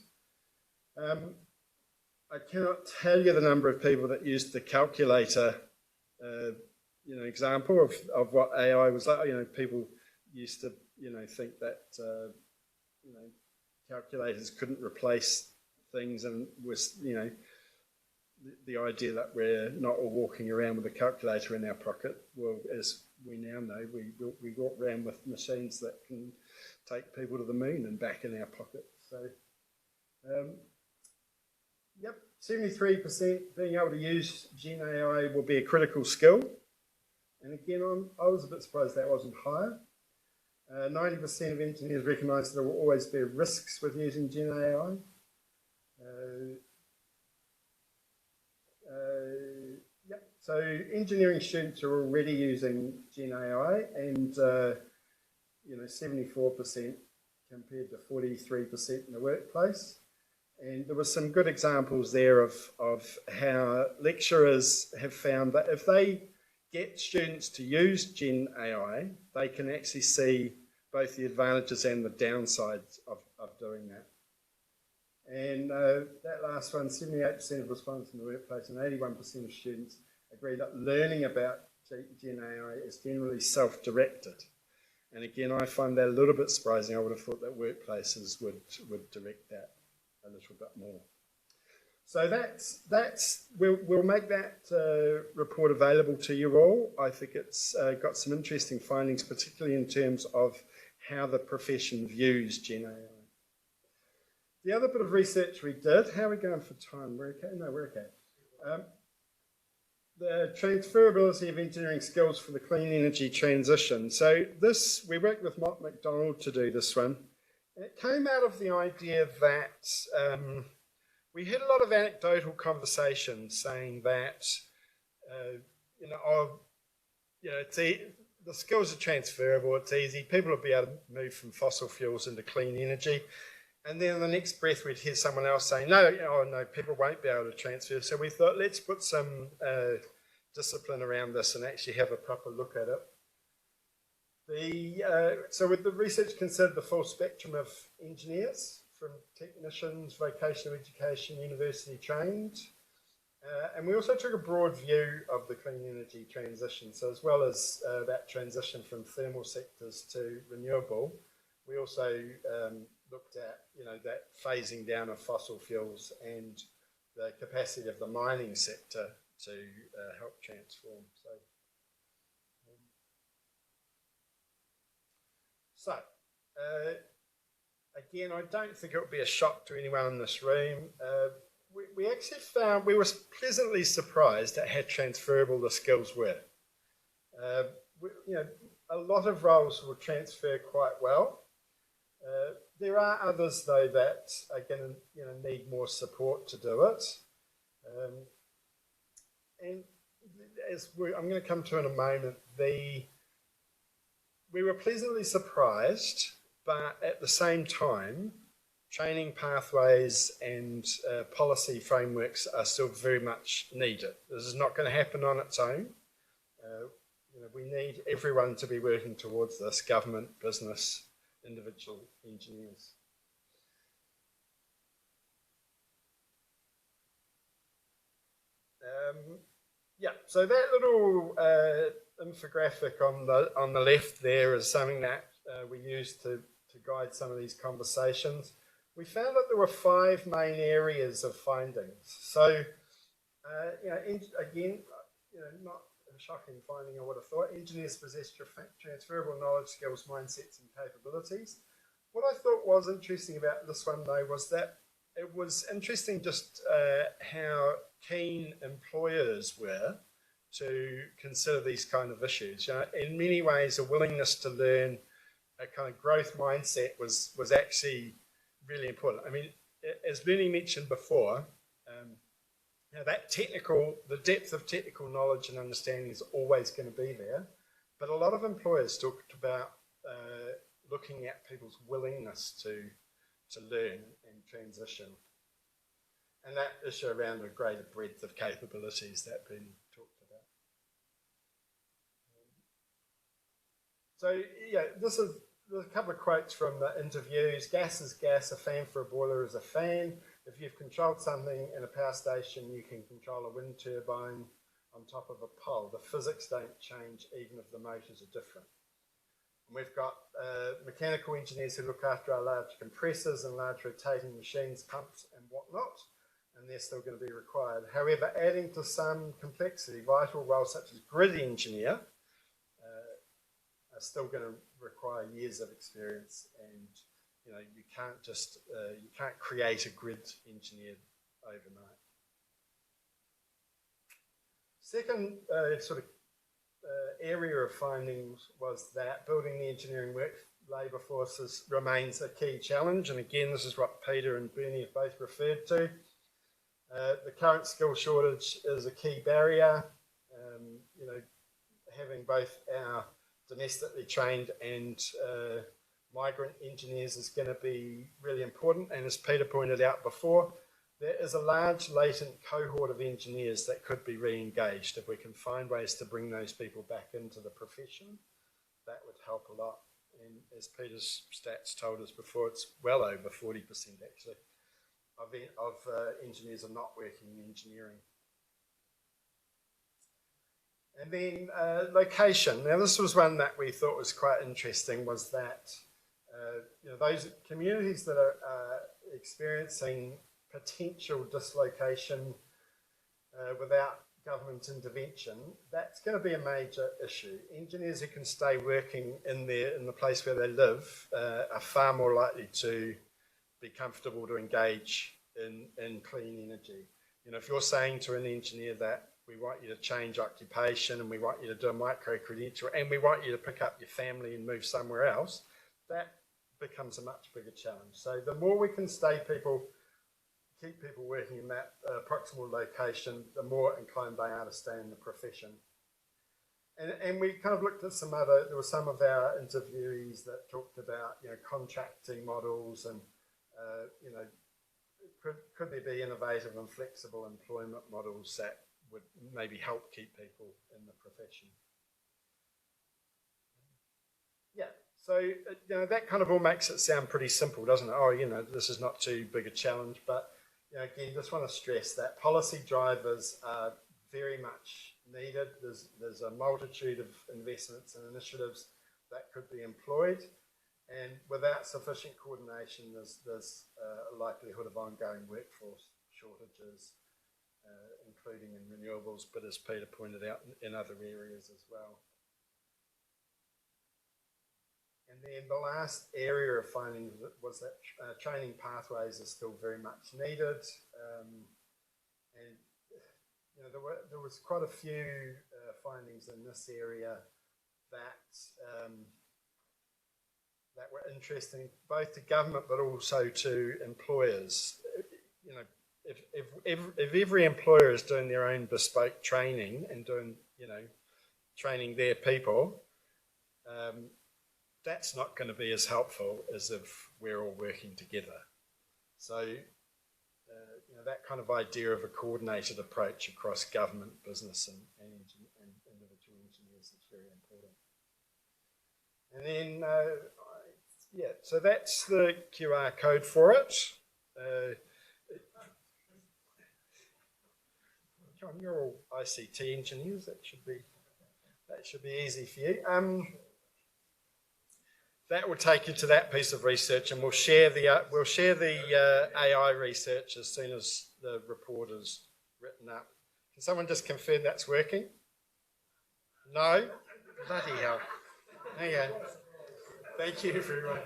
I cannot tell you the number of people that used the calculator, example of what AI was like. People used to, think that, calculators couldn't replace things, and was, the idea that we're not all walking around with a calculator in our pocket. Well, as we now know, we walk around with machines that can take people to the moon and back in our pocket. So, 73% being able to use Gen AI will be a critical skill. And again, I was a bit surprised that wasn't higher. 90% of engineers recognise there will always be risks with using Gen AI. So engineering students are already using Gen AI, and 74% compared to 43% in the workplace. And there were some good examples there of how lecturers have found that if they get students to use Gen AI, they can actually see both the advantages and the downsides of doing that. And that last one, 78% of respondents in the workplace and 81% of students agree that learning about Gen AI is generally self-directed. And again, I find that a little bit surprising. I would have thought that workplaces would direct that a little bit more. So we'll make that report available to you all. I think it's got some interesting findings, particularly in terms of how the profession views Gen AI. The other bit of research we did, how are we going for time? We're okay? No, we're okay. The transferability of engineering skills for the clean energy transition. So we worked with Mott MacDonald to do this one. And it came out of the idea that we had a lot of anecdotal conversations saying that you know, the skills are transferable, it's easy, people will be able to move from fossil fuels into clean energy. And then in the next breath, we'd hear someone else saying, no, no, people won't be able to transfer. So we thought, let's put some discipline around this and actually have a proper look at it. So with the research considered the full spectrum of engineers, from technicians, vocational education, university trained. And we also took a broad view of the clean energy transition. So as well as that transition from thermal sectors to renewable, we also looked at, that phasing down of fossil fuels and the capacity of the mining sector to help transform. Again, I don't think it would be a shock to anyone in this room. We actually found, we were pleasantly surprised at how transferable the skills were. A lot of roles will transfer quite well. There are others though that are going to need more support to do it. And as I'm going to come to in a moment, we were pleasantly surprised, but at the same time, training pathways and policy frameworks are still very much needed. This is not going to happen on its own. We need everyone to be working towards this, government, business, individual engineers. So that little infographic on the left there is something that we used to guide some of these conversations. We found that there were 5 main areas of findings. So, again, not a shocking finding, I would have thought. Engineers possess transferable knowledge, skills, mindsets, and capabilities. What I thought was interesting about this one, though, was that it was interesting just how keen employers were to consider these kind of issues. In many ways, a willingness to learn, a kind of growth mindset was actually really important. I mean, as Bernie mentioned before, the depth of technical knowledge and understanding is always going to be there. But a lot of employers talked about looking at people's willingness to learn and transition. And that issue around a greater breadth of capabilities that Bernie talked about. So, there's a couple of quotes from the interviews. Gas is gas, a fan for a boiler is a fan. If you've controlled something in a power station, you can control a wind turbine on top of a pole. The physics don't change even if the motors are different. And we've got mechanical engineers who look after our large compressors and large rotating machines, pumps and whatnot, and they're still going to be required. However, adding to some complexity, vital roles such as grid engineer are still going to require years of experience, and you can't just you can't create a grid engineer overnight. Second area of findings was that building the engineering labour forces remains a key challenge, and again this is what Peter and Bernie have both referred to. The current skill shortage is a key barrier. Having both our domestically trained and migrant engineers is going to be really important, and as Peter pointed out before, there is a large latent cohort of engineers that could be re-engaged. If we can find ways to bring those people back into the profession, that would help a lot. And as Peter's stats told us before, it's well over 40% actually of engineers are not working in engineering. And then location. Now this was one that we thought was quite interesting, was that those communities that are experiencing potential dislocation without government intervention, that's going to be a major issue. Engineers who can stay working in the place where they live are far more likely to be comfortable to engage in clean energy. If you're saying to an engineer that we want you to change occupation and we want you to do a micro-credential and we want you to pick up your family and move somewhere else, that becomes a much bigger challenge. So the more we can stay people keep people working in that proximal location, the more inclined they are to stay in the profession. And we kind of looked at there were some of our interviewees that talked about, contracting models and, could there be innovative and flexible employment models that would maybe help keep people in the profession? Yeah, so, that kind of all makes it sound pretty simple, doesn't it? Oh, this is not too big a challenge, but, again, just want to stress that policy drivers are very much needed. There's a multitude of investments and initiatives that could be employed, and without sufficient coordination, there's a likelihood of ongoing workforce shortages, including in renewables, but as Peter pointed out, in other areas as well. And then the last area of findings was that training pathways are still very much needed, and there was quite a few findings in this area that that were interesting, both to government but also to employers. If every employer is doing their own bespoke training and doing, training their people, that's not going to be as helpful as if we're all working together. So, that kind of idea of a coordinated approach across government, business, and individual engineers is very important. And then, so that's the QR code for it. John, you're all ICT engineers. That should be easy for you. That will take you to that piece of research, and we'll share the AI research as soon as the report is written up. Can someone just confirm that's working? No? Bloody hell. Okay. Thank you, everyone.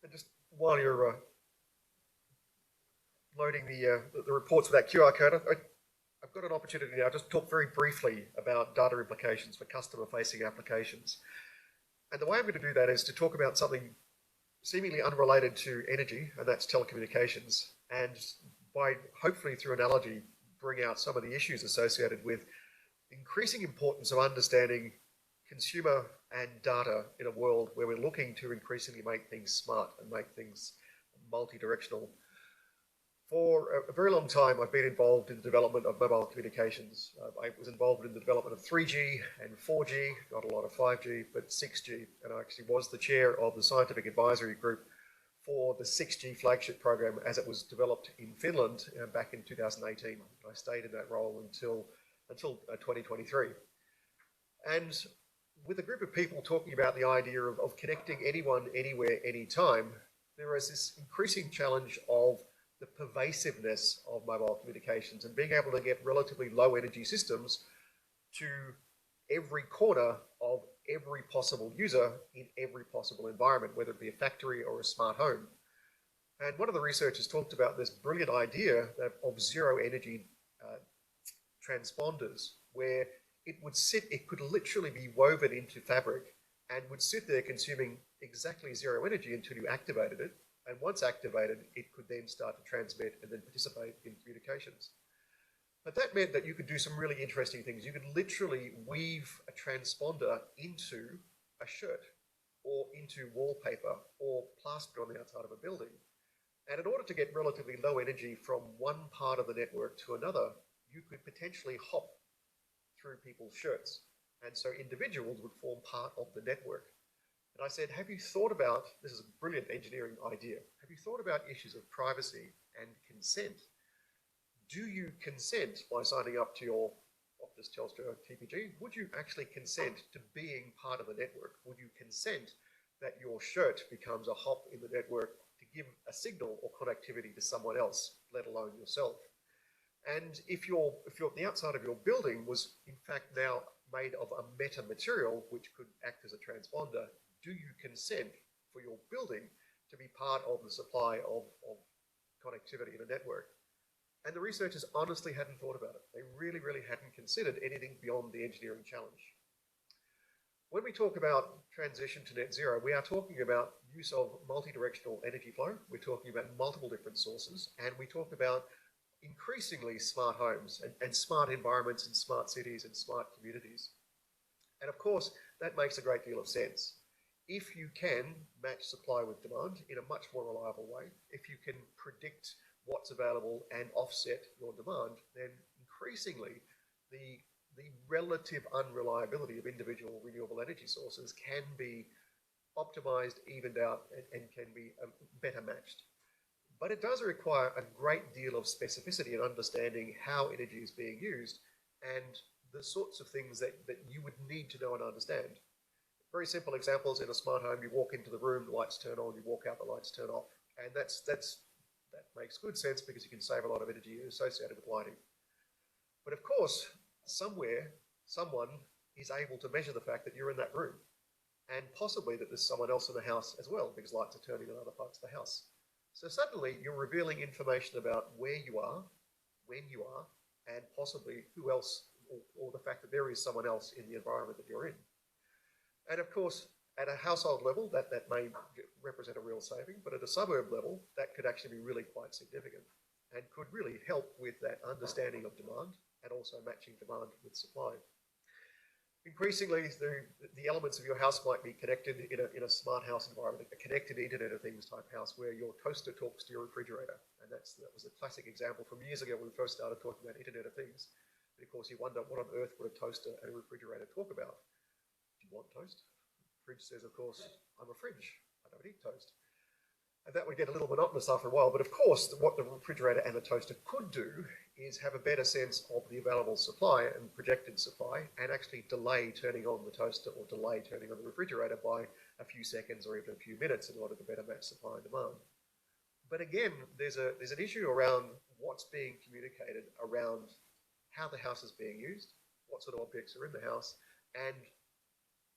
And just while you're loading the reports with that QR code, I've got an opportunity now just to talk very briefly about data implications for customer-facing applications. And the way I'm going to do that is to talk about something seemingly unrelated to energy, and that's telecommunications, and by hopefully through analogy bring out some of the issues associated with increasing importance of understanding consumer and data in a world where we're looking to increasingly make things smart and make things multi-directional. For a very long time, I've been involved in the development of mobile communications. I was involved in the development of 3G and 4G, not a lot of 5G, but 6G, and I actually was the chair of the scientific advisory group for the 6G flagship program as it was developed in Finland back in 2018. I stayed in that role until 2023. And with a group of people talking about the idea of connecting anyone, anywhere, anytime, there is this increasing challenge of the pervasiveness of mobile communications and being able to get relatively low energy systems to every corner of every possible user in every possible environment, whether it be a factory or a smart home. And one of the researchers talked about this brilliant idea of zero energy transponders, where it could literally be woven into fabric and would sit there consuming exactly zero energy until you activated it. And once activated, it could then start to transmit and then participate in communications. But that meant that you could do some really interesting things. You could literally weave a transponder into a shirt or into wallpaper or plaster on the outside of a building. And in order to get relatively low energy from one part of the network to another, you could potentially hop through people's shirts. And so individuals would form part of the network. And I said, have you thought about, this is a brilliant engineering idea, have you thought about issues of privacy and consent? Do you consent by signing up to your Optus, Telstra, TPG? Would you actually consent to being part of the network? Would you consent that your shirt becomes a hop in the network to give a signal or connectivity to someone else, let alone yourself? And if the outside of your building was in fact now made of a meta material which could act as a transponder, do you consent for your building to be part of the supply of connectivity in a network? And the researchers honestly hadn't thought about it. They really, really hadn't considered anything beyond the engineering challenge. When we talk about transition to net zero, we are talking about use of multi-directional energy flow. We're talking about multiple different sources, and we talk about increasingly smart homes and smart environments and smart cities and smart communities. And of course, that makes a great deal of sense. If you can match supply with demand in a much more reliable way, if you can predict what's available and offset your demand, then increasingly the relative unreliability of individual renewable energy sources can be optimized, evened out, and can be better matched. But it does require a great deal of specificity in understanding how energy is being used and the sorts of things that you would need to know and understand. Very simple examples: in a smart home, you walk into the room, the lights turn on, you walk out, the lights turn off. And that makes good sense because you can save a lot of energy associated with lighting. But of course, somewhere, someone is able to measure the fact that you're in that room, and possibly that there's someone else in the house as well, because lights are turning in other parts of the house. So suddenly you're revealing information about where you are, when you are, and possibly who else, or the fact that there is someone else in the environment that you're in. And of course, at a household level, that may represent a real saving, but at a suburb level, that could actually be really quite significant and could really help with that understanding of demand and also matching demand with supply. Increasingly, the elements of your house might be connected in a smart house environment, a connected Internet of Things type house where your toaster talks to your refrigerator. And that was a classic example from years ago when we first started talking about Internet of Things. And of course, you wonder, what on earth would a toaster and a refrigerator talk about? Do you want toast? Fridge says, of course, I'm a fridge. I don't eat toast. And that would get a little monotonous after a while. But of course, what the refrigerator and the toaster could do is have a better sense of the available supply and projected supply, and actually delay turning on the toaster or delay turning on the refrigerator by a few seconds or even a few minutes in order to better match supply and demand. But again, there's an issue around what's being communicated around how the house is being used, what sort of objects are in the house, and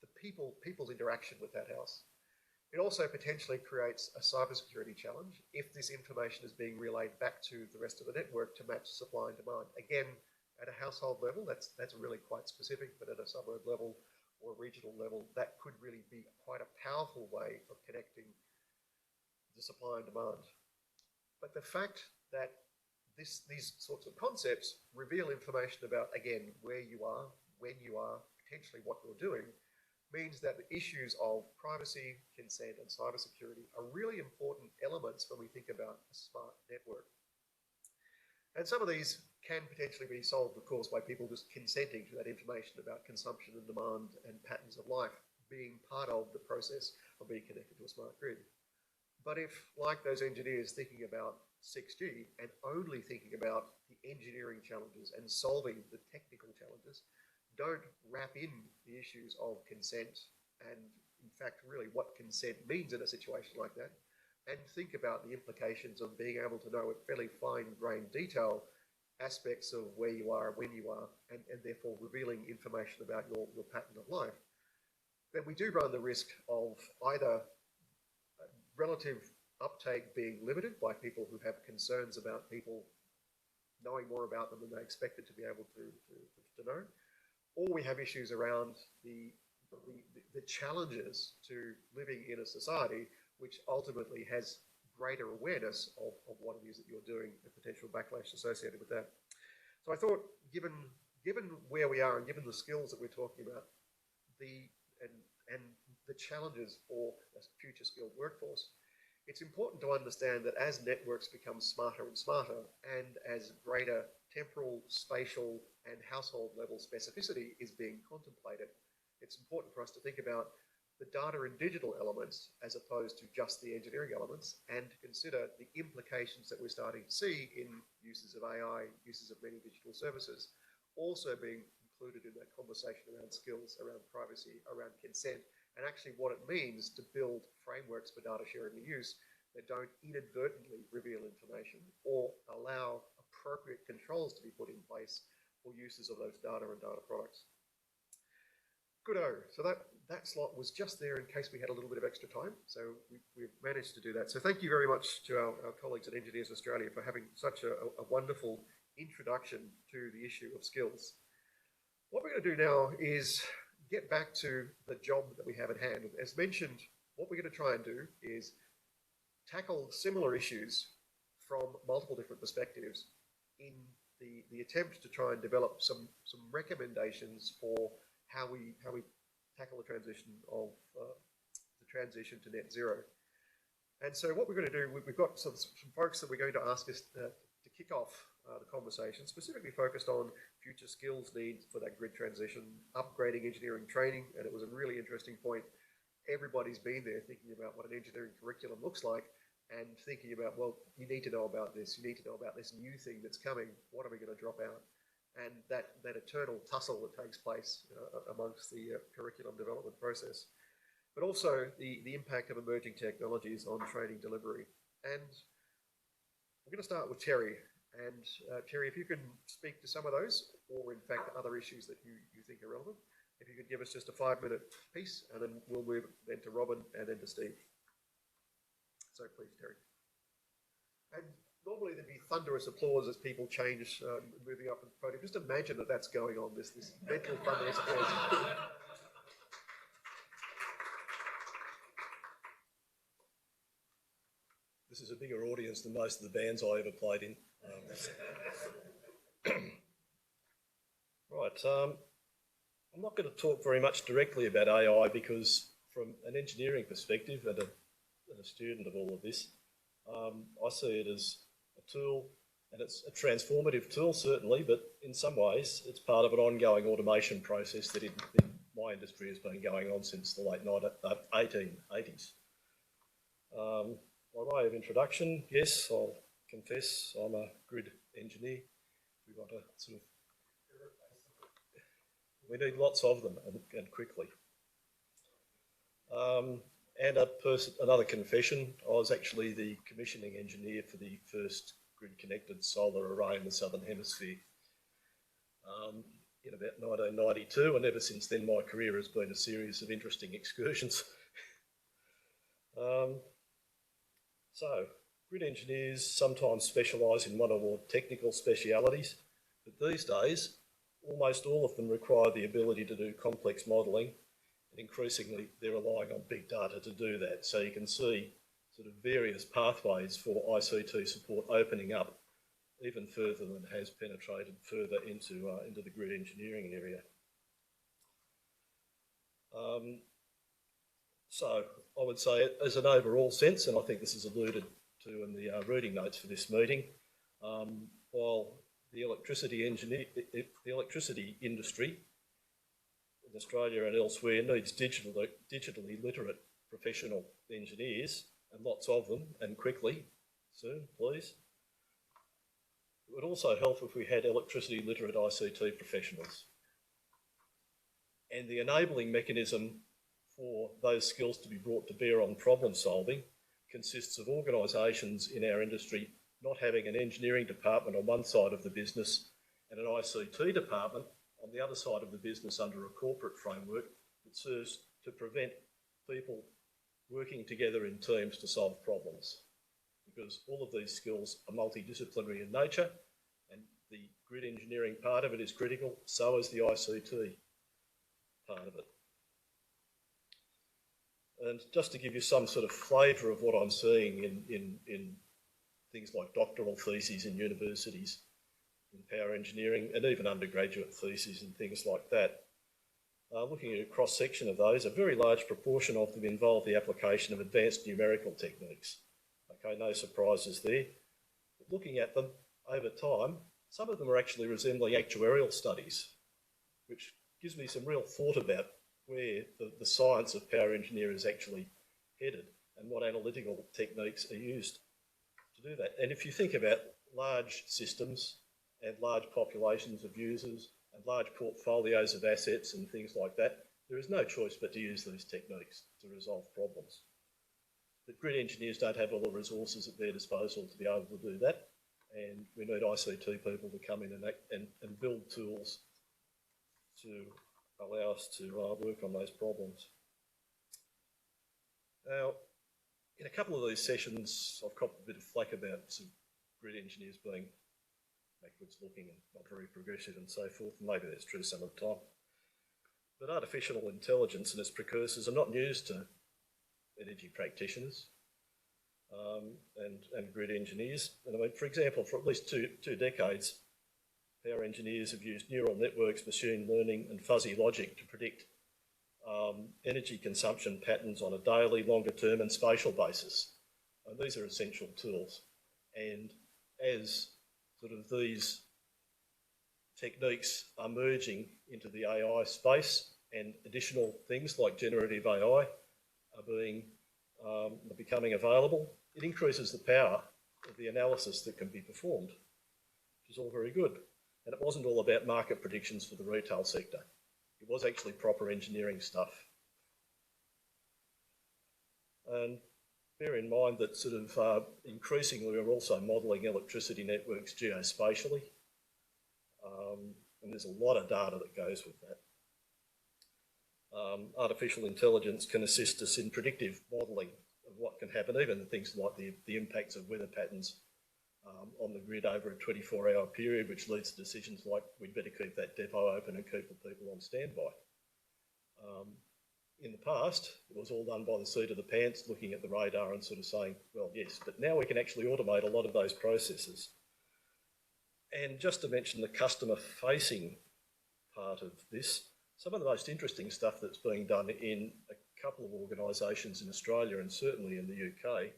the people's interaction with that house. It also potentially creates a cybersecurity challenge if this information is being relayed back to the rest of the network to match supply and demand. Again, at a household level, that's really quite specific, but at a suburb level or a regional level, that could really be quite a powerful way of connecting the supply and demand. But the fact that these sorts of concepts reveal information about, again, where you are, when you are, potentially what you're doing, means that the issues of privacy, consent, and cybersecurity are really important elements when we think about a smart network. And some of these can potentially be solved, of course, by people just consenting to that information about consumption and demand and patterns of life being part of the process of being connected to a smart grid. But if, like those engineers thinking about 6G and only thinking about the engineering challenges and solving the technical challenges, don't wrap in the issues of consent and, in fact, really what consent means in a situation like that, and think about the implications of being able to know with fairly fine-grained detail aspects of where you are, when you are, and therefore revealing information about your pattern of life, then we do run the risk of either relative uptake being limited by people who have concerns about people knowing more about them than they expected to be able to know, or we have issues around the challenges to living in a society which ultimately has greater awareness of what it is that you're doing, the potential backlash associated with that. So I thought, given where we are and given the skills that we're talking about, and the challenges for a future skilled workforce, it's important to understand that as networks become smarter and smarter, and as greater temporal, spatial, and household level specificity is being contemplated, it's important for us to think about the data and digital elements as opposed to just the engineering elements, and to consider the implications that we're starting to see in uses of AI, uses of many digital services, also being included in that conversation around skills, around privacy, around consent, and actually what it means to build frameworks for data sharing and use that don't inadvertently reveal information or allow a appropriate controls to be put in place for uses of those data and data products. Good-o. So that slot was just there in case we had a little bit of extra time. So we've managed to do that. So thank you very much to our colleagues at Engineers Australia for having such a wonderful introduction to the issue of skills. What we're going to do now is get back to the job that we have at hand. As mentioned, what we're going to try and do is tackle similar issues from multiple different perspectives in the attempt to try and develop some recommendations for how we tackle the transition to net zero. And so what we're going to do, we've got some folks that we're going to ask us to kick off the conversation, specifically focused on future skills needs for that grid transition, upgrading engineering training, and it was a really interesting point. Everybody's been there thinking about what an engineering curriculum looks like and thinking about, well, you need to know about this, you need to know about this new thing that's coming, what are we going to drop out? And that eternal tussle that takes place amongst the curriculum development process. But also the impact of emerging technologies on training delivery. And we're going to start with Terry. And Terry, if you can speak to some of those, or in fact other issues that you think are relevant, if you could give us just a 5-minute piece, and then we'll move then to Robin and then to Steve. So please, Terry. And normally there'd be thunderous applause as people change, moving up the podium. Just imagine that that's going on, this mental thunderous applause. This is a bigger audience than most of the bands I ever played in. Right, I'm not going to talk very much directly about AI because from an engineering perspective and a student of all of this, I see it as a tool, and it's a transformative tool certainly, but in some ways it's part of an ongoing automation process that in my industry has been going on since the late 1880s. By way of introduction, yes, I'll confess I'm a grid engineer. We want to sort of, we need lots of them and quickly. And another confession, I was actually the commissioning engineer for the first grid-connected solar array in the Southern Hemisphere in about 1992, and ever since then my career has been a series of interesting excursions. So, grid engineers sometimes specialise in one or more technical specialities, but these days almost all of them require the ability to do complex modelling, and increasingly they're relying on big data to do that. So you can see sort of various pathways for ICT support opening up even further than has penetrated further into the grid engineering area. So I would say as an overall sense, and I think this is alluded to in the reading notes for this meeting, while the electricity industry in Australia and elsewhere needs digitally literate professional engineers, and lots of them, and quickly, soon, please. It would also help if we had electricity literate ICT professionals. And the enabling mechanism for those skills to be brought to bear on problem solving consists of organisations in our industry not having an engineering department on one side of the business and an ICT department on the other side of the business under a corporate framework that serves to prevent people working together in teams to solve problems. Because all of these skills are multidisciplinary in nature, and the grid engineering part of it is critical, so is the ICT part of it. And just to give you some sort of flavour of what I'm seeing in things like doctoral theses in universities in power engineering, and even undergraduate theses and things like that, looking at a cross-section of those, a very large proportion of them involve the application of advanced numerical techniques. Okay, no surprises there. But looking at them over time, some of them are actually resembling actuarial studies, which gives me some real thought about where the science of power engineering is actually headed and what analytical techniques are used to do that. And if you think about large systems and large populations of users and large portfolios of assets and things like that, there is no choice but to use these techniques to resolve problems. But grid engineers don't have all the resources at their disposal to be able to do that, and we need ICT people to come in and build tools to allow us to work on those problems. Now, in a couple of these sessions, I've copped a bit of flack about some grid engineers being backwards looking and not very progressive and so forth, and maybe that's true some of the time. But artificial intelligence and its precursors are not news to energy practitioners and grid engineers. And I mean, for example, for at least two decades, power engineers have used neural networks, machine learning and fuzzy logic to predict energy consumption patterns on a daily, longer term and spatial basis. And these are essential tools. And as sort of these techniques are merging into the AI space and additional things like generative AI are becoming available, it increases the power of the analysis that can be performed, which is all very good. And it wasn't all about market predictions for the retail sector. It was actually proper engineering stuff. And bear in mind that sort of increasingly we're also modelling electricity networks geospatially. And there's a lot of data that goes with that. Artificial intelligence can assist us in predictive modelling of what can happen, even things like the impacts of weather patterns on the grid over a 24-hour period, which leads to decisions like we'd better keep that depot open and keep the people on standby. In the past, it was all done by the seat of the pants, looking at the radar and sort of saying, well, yes, but now we can actually automate a lot of those processes. And just to mention the customer-facing part of this, some of the most interesting stuff that's being done in a couple of organisations in Australia and certainly in the UK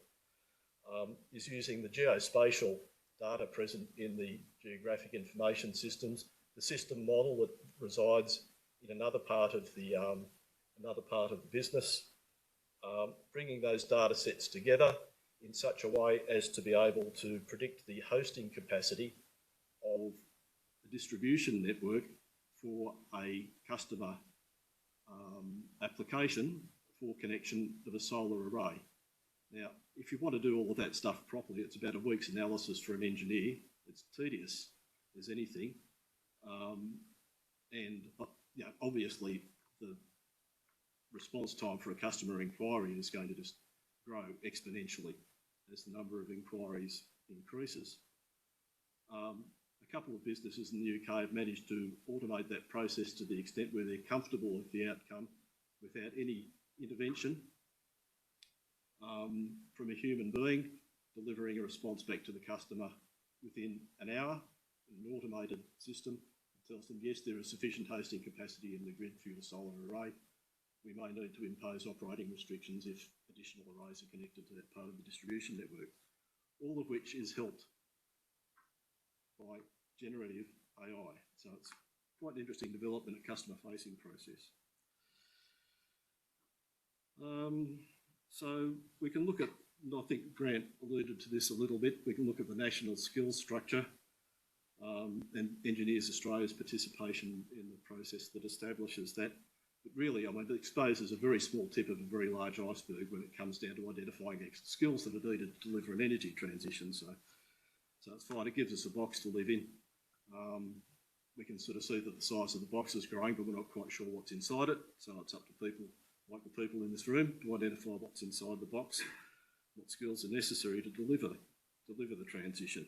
is using the geospatial data present in the geographic information systems, the system model that resides in another part of the business, bringing those data sets together in such a way as to be able to predict the hosting capacity of the distribution network for a customer application for connection of a solar array. Now, if you want to do all of that stuff properly, it's about a week's analysis for an engineer. It's tedious as anything. And you know, obviously the response time for a customer inquiry is going to just grow exponentially as the number of inquiries increases. A couple of businesses in the UK have managed to automate that process to the extent where they're comfortable with the outcome without any intervention from a human being, delivering a response back to the customer within an hour in an automated system. It tells them, yes, there is sufficient hosting capacity in the grid for your solar array. We may need to impose operating restrictions if additional arrays are connected to that part of the distribution network, all of which is helped by generative AI. So it's quite an interesting development, a customer-facing process. So we can look at, and I think Grant alluded to this a little bit, we can look at the national skills structure and Engineers Australia's participation in the process that establishes that. But really, I mean, it exposes a very small tip of a very large iceberg when it comes down to identifying extra skills that are needed to deliver an energy transition. So it's fine, it gives us a box to live in. We can sort of see that the size of the box is growing, but we're not quite sure what's inside it. So it's up to people, like the people in this room, to identify what's inside the box, what skills are necessary to deliver the transition,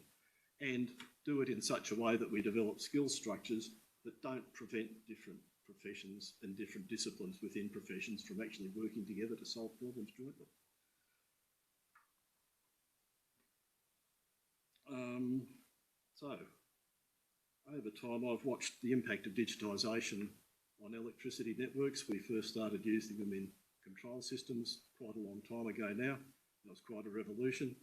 and do it in such a way that we develop skills structures that don't prevent different professions and different disciplines within professions from actually working together to solve problems jointly. So, over time I've watched the impact of digitisation on electricity networks. We first started using them in control systems quite a long time ago now. That was quite a revolution.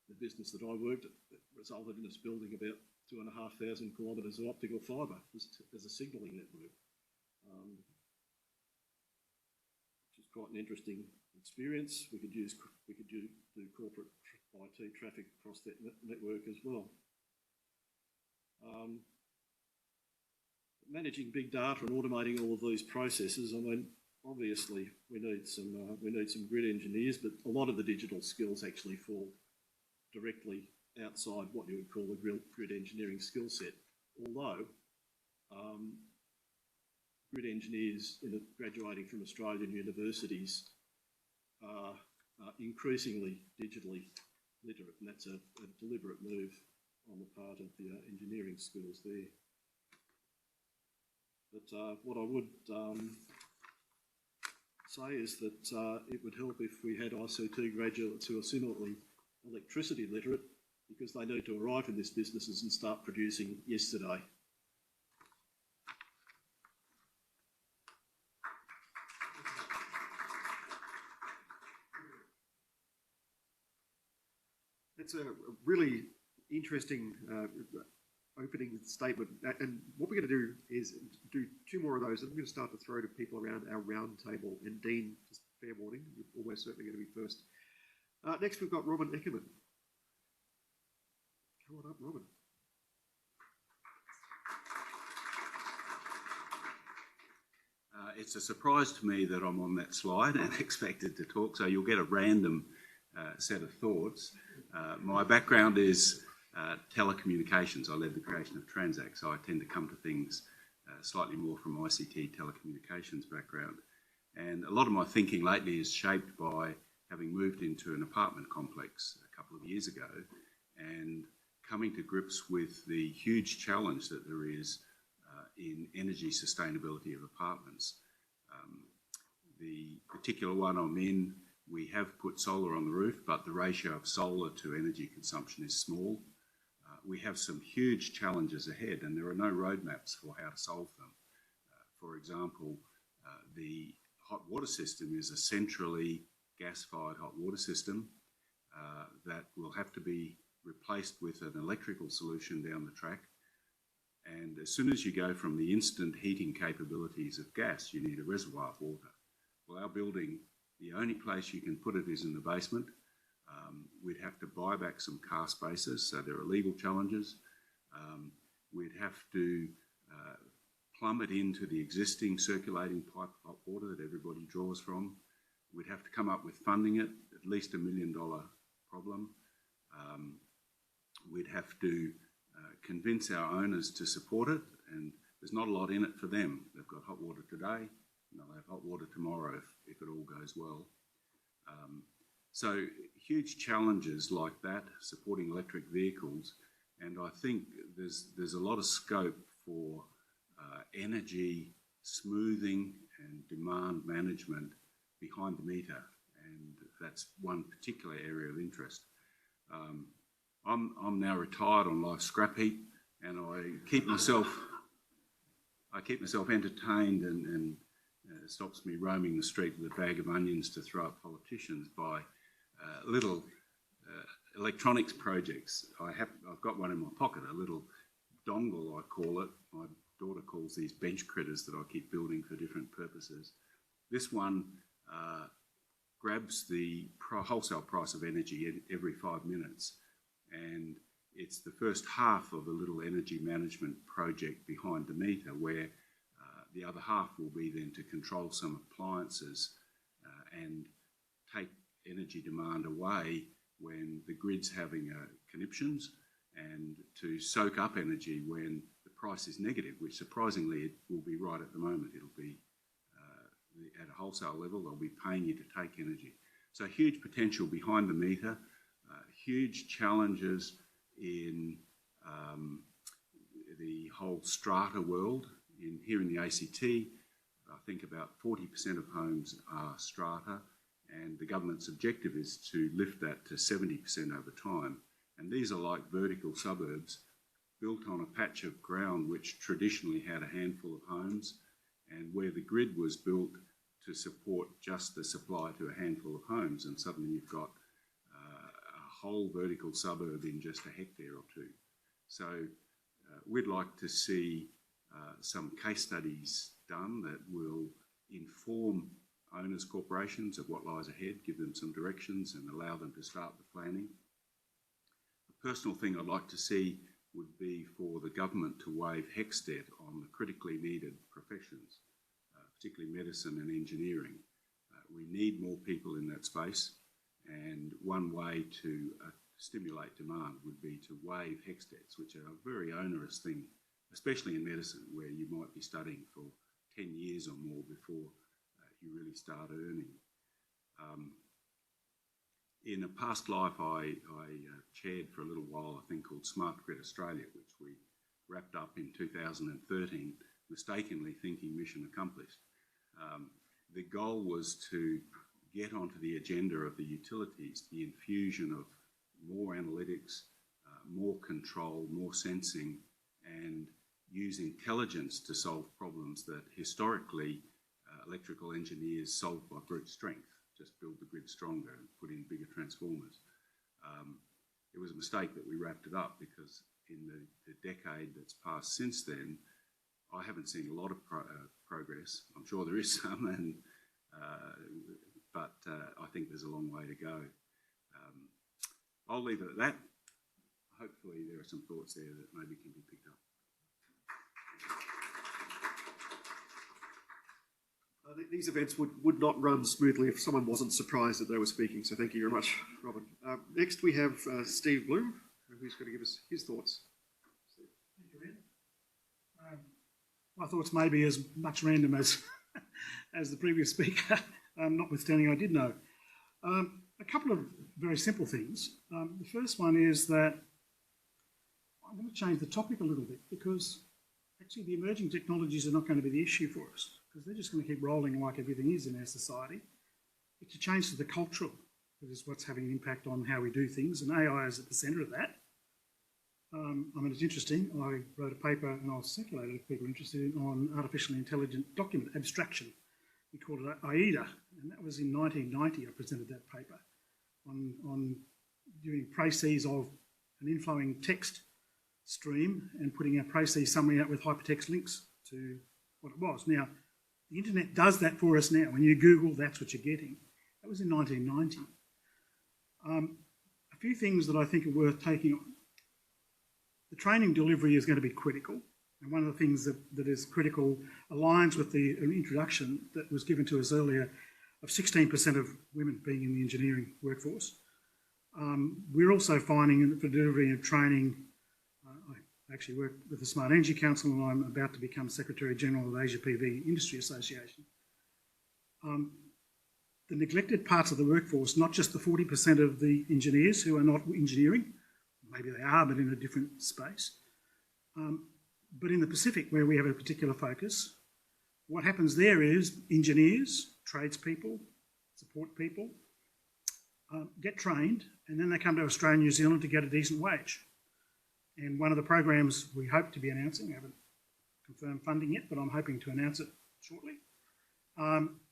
The business that I worked at resulted in us building about 2,500 kilometres of optical fibre as a signalling network, which is quite an interesting experience. We could do corporate IT traffic across that network as well. Managing big data and automating all of these processes, I mean, obviously we need some grid engineers, but a lot of the digital skills actually fall directly outside what you would call the grid engineering skill set. Although grid engineers graduating from Australian universities are increasingly digitally literate, and that's a deliberate move on the part of the engineering schools there. But what I would say is that it would help if we had ICT graduates who are similarly electricity literate, because they need to arrive in these businesses and start producing yesterday. That's a really interesting opening statement. And what we're going to do is do two more of those. And I'm going to start to throw to people around our round table. And Dean, just fair warning, you're almost certainly going to be first. Next, we've got Robin Eckerman. Come on up, Robin. It's a surprise to me that I'm on that slide and expected to talk, so you'll get a random set of thoughts. My background is telecommunications. I led the creation of Transact, so I tend to come to things slightly more from ICT telecommunications background. And a lot of my thinking lately is shaped by having moved into an apartment complex a couple of years ago and coming to grips with the huge challenge that there is in energy sustainability of apartments. The particular one I'm in, we have put solar on the roof, but the ratio of solar to energy consumption is small. We have some huge challenges ahead, and there are no roadmaps for how to solve them. For example, the hot water system is a centrally gas-fired hot water system that will have to be replaced with an electrical solution down the track. And as soon as you go from the instant heating capabilities of gas, you need a reservoir of water. Well, our building, the only place you can put it is in the basement. We'd have to buy back some car spaces, so there are legal challenges. We'd have to plumb it into the existing circulating pipe of hot water that everybody draws from. We'd have to come up with funding it, at least $1 million problem. We'd have to convince our owners to support it, and there's not a lot in it for them. They've got hot water today, and they'll have hot water tomorrow if it all goes well. So huge challenges like that, supporting electric vehicles, and I think there's a lot of scope for energy smoothing and demand management behind the meter, and that's one particular area of interest. I'm now retired on life's scrap heap, and I keep myself entertained and it stops me roaming the street with a bag of onions to throw at politicians by little electronics projects. I've got one in my pocket, a little dongle I call it. My daughter calls these bench critters that I keep building for different purposes. This one grabs the wholesale price of energy every 5 minutes, and it's the first half of a little energy management project behind the meter, where the other half will be then to control some appliances and take energy demand away when the grid's having conniptions, and to soak up energy when the price is negative, which surprisingly it will be right at the moment. It'll be at a wholesale level, they'll be paying you to take energy. So huge potential behind the meter, huge challenges in the whole strata world. Here in the ACT, I think about 40% of homes are strata, and the government's objective is to lift that to 70% over time. And these are like vertical suburbs built on a patch of ground which traditionally had a handful of homes, and where the grid was built to support just the supply to a handful of homes, and suddenly you've got a whole vertical suburb in just a hectare or two. So we'd like to see some case studies done that will inform owners' corporations of what lies ahead, give them some directions and allow them to start the planning. A personal thing I'd like to see would be for the government to waive HECS debt on the critically needed professions, particularly medicine and engineering. We need more people in that space, and one way to stimulate demand would be to waive HECS debts, which are a very onerous thing, especially in medicine, where you might be studying for 10 years or more before you really start earning. In a past life, I chaired for a little while a thing called Smart Grid Australia, which we wrapped up in 2013, mistakenly thinking mission accomplished. The goal was to get onto the agenda of the utilities the infusion of more analytics, more control, more sensing, and use intelligence to solve problems that historically electrical engineers solved by brute strength. Just build the grid stronger and put in bigger transformers. It was a mistake that we wrapped it up, because in the decade that's passed since then, I haven't seen a lot of progress. I'm sure there is some, but I think there's a long way to go. I'll leave it at that. Hopefully there are some thoughts there that maybe can be picked up. These events would not run smoothly if someone wasn't surprised that they were speaking, so thank you very much, Robin. Next we have Steve Bloom, who's going to give us his thoughts. Thank you, Ed. My thoughts may be as much random as the previous speaker, notwithstanding I did know. A couple of very simple things. The first one is that I'm going to change the topic a little bit, because actually the emerging technologies are not going to be the issue for us, because they're just going to keep rolling like everything is in our society. It's a change to the cultural that is what's having an impact on how we do things, and AI is at the centre of that. I mean, it's interesting. I wrote a paper, and I'll circulate it if people are interested, on artificially intelligent document abstraction. We called it AIDA, and that was in 1990. I presented that paper on doing précis of an inflowing text stream and putting a précis summary out with hypertext links to what it was. Now, the internet does that for us now. When you Google, that's what you're getting. That was in 1990. A few things that I think are worth taking on. The training delivery is going to be critical, and one of the things that is critical aligns with the introduction that was given to us earlier of 16% of women being in the engineering workforce. We're also finding that for delivery of training, I actually work with the Smart Energy Council, and I'm about to become Secretary General of the Asia PV Industry Association. The neglected parts of the workforce, not just the 40% of the engineers who are not engineering, maybe they are, but in a different space. But in the Pacific, where we have a particular focus, what happens there is engineers, tradespeople, support people, get trained, and then they come to Australia and New Zealand to get a decent wage. And one of the programs we hope to be announcing, we haven't confirmed funding yet, but I'm hoping to announce it shortly,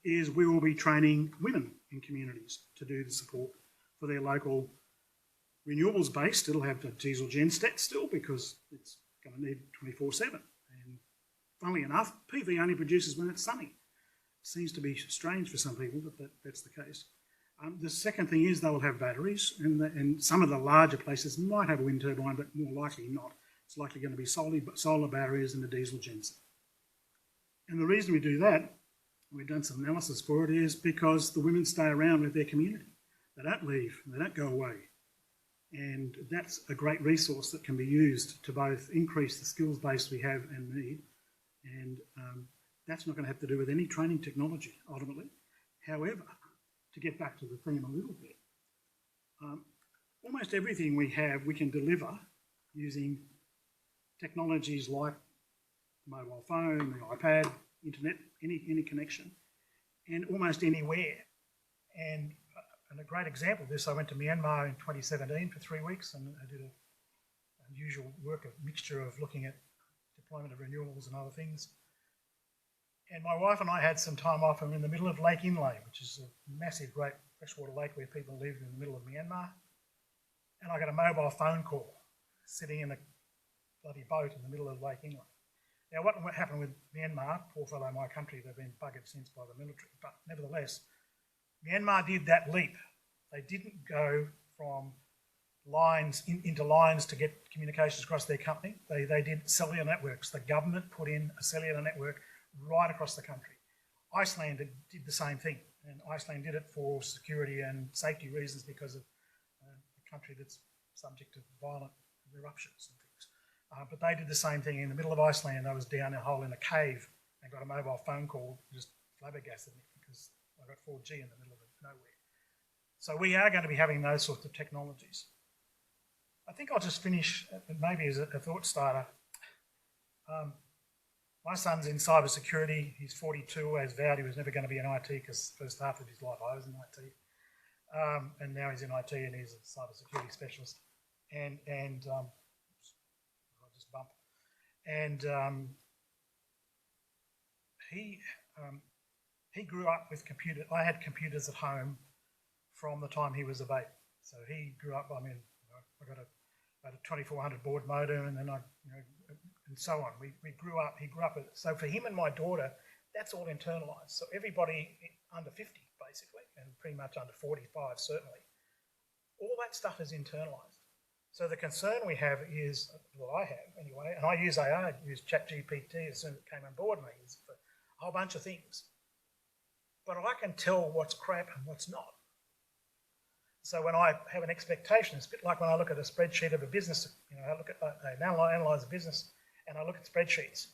is we will be training women in communities to do the support for their local renewables base. It'll have a diesel genstat still, because it's going to need 24/7. And funnily enough, PV only produces when it's sunny. It seems to be strange for some people, but that's the case. The second thing is they will have batteries, and some of the larger places might have a wind turbine, but more likely not. It's likely going to be solar batteries and a diesel genset. And the reason we do that, we've done some analysis for it, is because the women stay around with their community. They don't leave, they don't go away. And that's a great resource that can be used to both increase the skills base we have and need, and that's not going to have to do with any training technology, ultimately. However, to get back to the theme a little bit, almost everything we have, we can deliver using technologies like mobile phone, the iPad, internet, any connection, and almost anywhere. And a great example of this, I went to Myanmar in 2017 for 3 weeks, and I did a unusual work, a mixture of looking at deployment of renewables and other things. And my wife and I had some time off, and we're in the middle of Lake Inle, which is a massive, great freshwater lake where people live in the middle of Myanmar. And I got a mobile phone call sitting in a bloody boat in the middle of Lake Inle. Now, what happened with Myanmar, poor fellow, my country, they've been buggered since by the military, but nevertheless, Myanmar did that leap. They didn't go from lines into lines to get communications across their company. They did cellular networks. The government put in a cellular network right across the country. Iceland did the same thing, and Iceland did it for security and safety reasons because of a country that's subject to violent eruptions and things. But they did the same thing in the middle of Iceland. I was down a hole in a cave and got a mobile phone call, just flabbergasted me because I got 4G in the middle of nowhere. So we are going to be having those sorts of technologies. I think I'll just finish, maybe as a thought starter. My son's in cybersecurity. He's 42, as vowed he was never going to be in IT because the first half of his life I was in IT. And now he's in IT and he's a cybersecurity specialist. And I'll just bump. And he grew up with computers. I had computers at home from the time he was a baby. So he grew up, I got about a 2400 baud modem, and then and so on. He grew up with it. So for him and my daughter, that's all internalized. So everybody under 50, basically, and pretty much under 45, certainly, all that stuff is internalized. So the concern we have is, well, I have anyway, and I use AI, use ChatGPT as soon as it came on board, and I use it for a whole bunch of things. But I can tell what's crap and what's not. So when I have an expectation, it's a bit like when I look at a spreadsheet of a business, I look at, I analyse a business and I look at spreadsheets.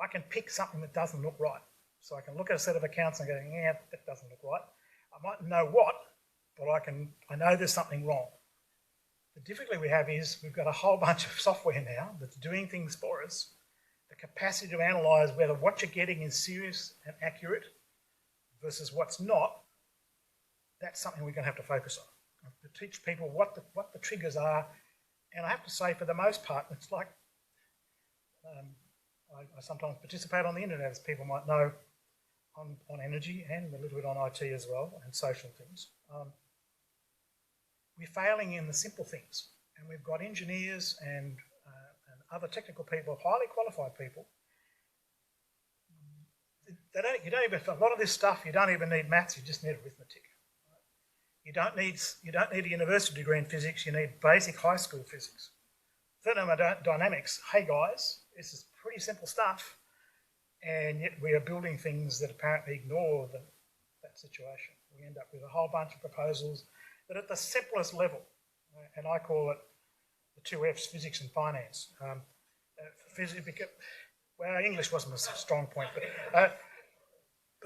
I can pick something that doesn't look right. So I can look at a set of accounts and go, yeah, that doesn't look right. I might know what, but I know there's something wrong. The difficulty we have is we've got a whole bunch of software now that's doing things for us. The capacity to analyse whether what you're getting is serious and accurate versus what's not, that's something we're going to have to focus on. To teach people what the triggers are. And I have to say, for the most part, it's like, I sometimes participate on the internet, as people might know, on energy and a little bit on IT as well, and social things. We're failing in the simple things. And we've got engineers and other technical people, highly qualified people. You don't even, for a lot of this stuff, you don't even need maths, you just need arithmetic. You don't need a university degree in physics, you need basic high school physics. Thermodynamics, hey guys, this is pretty simple stuff, and yet we are building things that apparently ignore that situation. We end up with a whole bunch of proposals that at the simplest level, and I call it the two F's, physics and finance. Well, English wasn't a strong point, but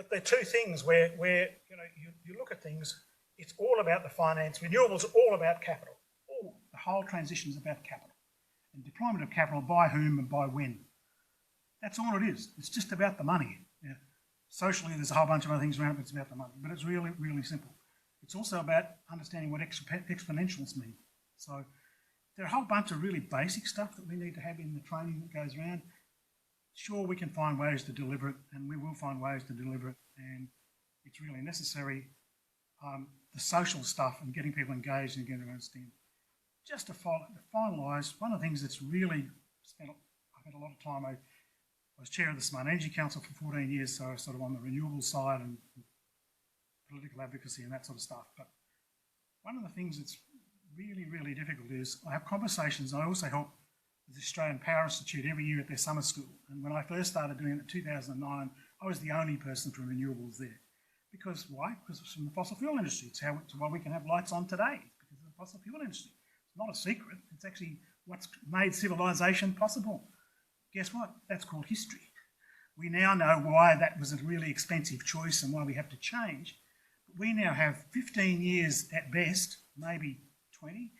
they're two things where you look at things. It's all about the finance. Renewables are all about capital. The whole transition is about capital. And deployment of capital by whom and by when. That's all it is. It's just about the money. Yeah. Socially, there's a whole bunch of other things around it, but it's about the money. But it's really, really simple. It's also about understanding what exponentials mean. So there are a whole bunch of really basic stuff that we need to have in the training that goes around. Sure, we can find ways to deliver it, and we will find ways to deliver it, and it's really necessary. The social stuff and getting people engaged and getting to understand. Just to finalise, one of the things that's really I've had a lot of time. I was chair of the Smart Energy Council for 14 years, so I was sort of on the renewable side and political advocacy and that sort of stuff. But one of the things that's really, really difficult is I have conversations. I also help the Australian Power Institute every year at their summer school. And when I first started doing it in 2009, I was the only person from renewables there. Because why? Because it's from the fossil fuel industry. It's why we can have lights on today. It's because of the fossil fuel industry. It's not a secret. It's actually what's made civilization possible. Guess what? That's called history. We now know why that was a really expensive choice and why we have to change. But we now have 15 years at best, maybe 20,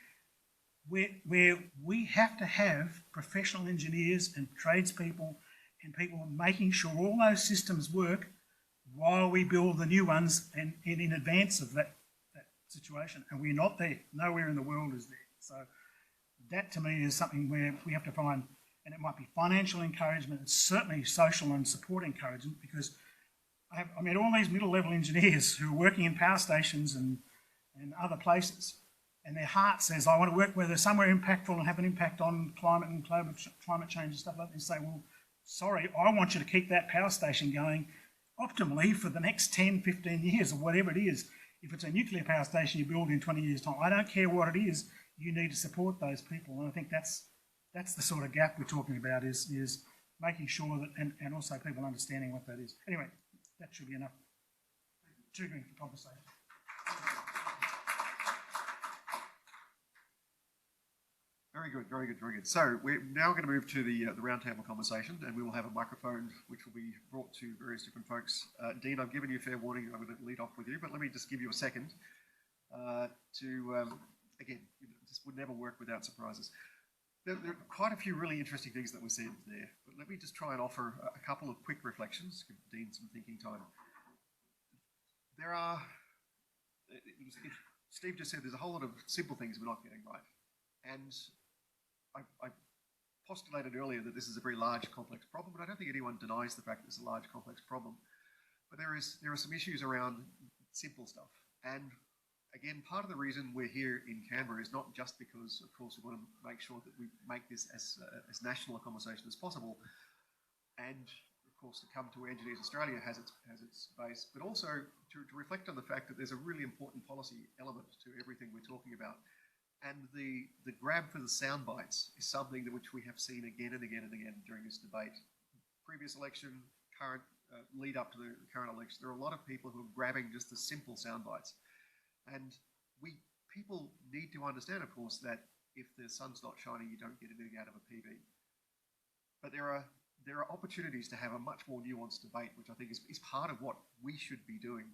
where we have to have professional engineers and tradespeople and people making sure all those systems work while we build the new ones and in advance of that situation. And we're not there. Nowhere in the world is there. So that to me is something where we have to find, and it might be financial encouragement, it's certainly social and support encouragement, because I met all these middle level engineers who are working in power stations and other places, and their heart says, I want to work where they're somewhere impactful and have an impact on climate and climate change and stuff like that. And say, well, sorry, I want you to keep that power station going optimally for the next 10, 15 years or whatever it is. If it's a nuclear power station you build in 20 years' time, I don't care what it is, you need to support those people. And I think that's the sort of gap we're talking about, is making sure that, and also people understanding what that is. Anyway, that should be enough triggering for conversation. Very good, very good, very good. So we're now going to move to the roundtable conversation, and we will have a microphone which will be brought to various different folks. Dean, I've given you fair warning. I'm going to lead off with you, but let me just give you a second again, this would never work without surprises. There are quite a few really interesting things that were said there, but let me just try and offer a couple of quick reflections, give Dean some thinking time. There are, Steve just said there's a whole lot of simple things we're not getting right. And I postulated earlier that this is a very large, complex problem, but I don't think anyone denies the fact that it's a large, complex problem. But there are some issues around simple stuff. And again, part of the reason we're here in Canberra is not just because, of course, we want to make sure that we make this as national a conversation as possible, and of course, to come to where Engineers Australia has its base, but also to reflect on the fact that there's a really important policy element to everything we're talking about. And the grab for the sound bites is something that which we have seen again and again and again during this debate. Previous election, current lead up to the current election, there are a lot of people who are grabbing just the simple sound bites. And people need to understand, of course, that if the sun's not shining, you don't get anything out of a PV. But there are opportunities to have a much more nuanced debate, which I think is part of what we should be doing.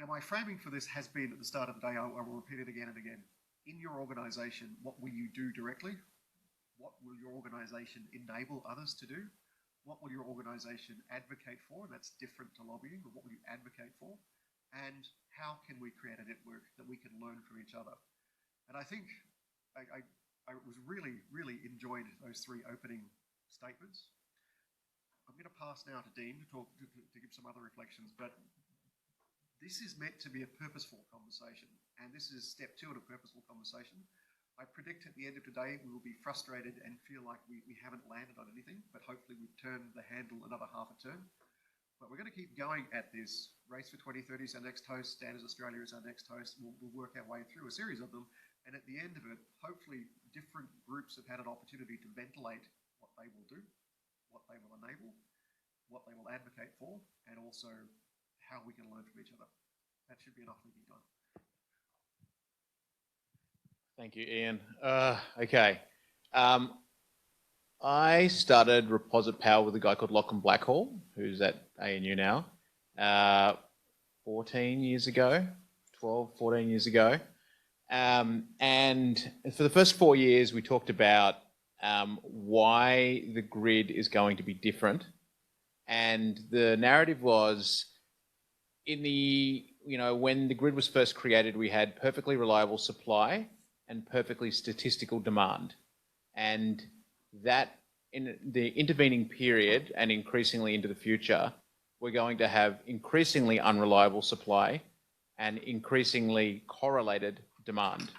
Now, my framing for this has been at the start of the day, I will repeat it again and again. In your organisation, what will you do directly? What will your organisation enable others to do? What will your organisation advocate for? And that's different to lobbying, but what will you advocate for? And how can we create a network that we can learn from each other? And I think I was really, really enjoyed those three opening statements. I'm going to pass now to Dean to give some other reflections, but this is meant to be a purposeful conversation, and this is step 2 of a purposeful conversation. I predict at the end of today we will be frustrated and feel like we haven't landed on anything, but hopefully we've turned the handle another half a turn. But we're going to keep going at this. Race for 2030 is our next host, Standards Australia is our next host. We'll work our way through a series of them, and at the end of it, hopefully different groups have had an opportunity to ventilate what they will do, what they will enable, what they will advocate for, and also how we can learn from each other. That should be enough thinking time. Thank you, Ian. Okay. I started Reposit Power with a guy called Lachlan Blackhall, who's at ANU now, 14 years ago, 12, 14 years ago. And for the first 4 years, we talked about why the grid is going to be different. And the narrative was, when the grid was first created, we had perfectly reliable supply and perfectly statistical demand. And that in the intervening period and increasingly into the future, we're going to have increasingly unreliable supply and increasingly correlated demand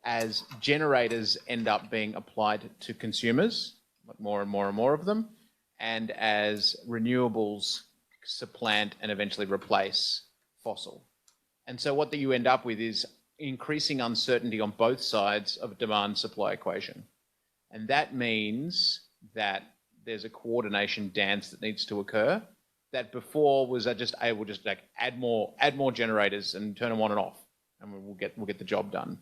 as generators end up being applied to consumers, more and more and more of them, and as renewables supplant and eventually replace fossil. And so what you end up with is increasing uncertainty on both sides of a demand-supply equation. And that means that there's a coordination dance that needs to occur that before was just able to like add more generators and turn them on and off, and we'll get the job done.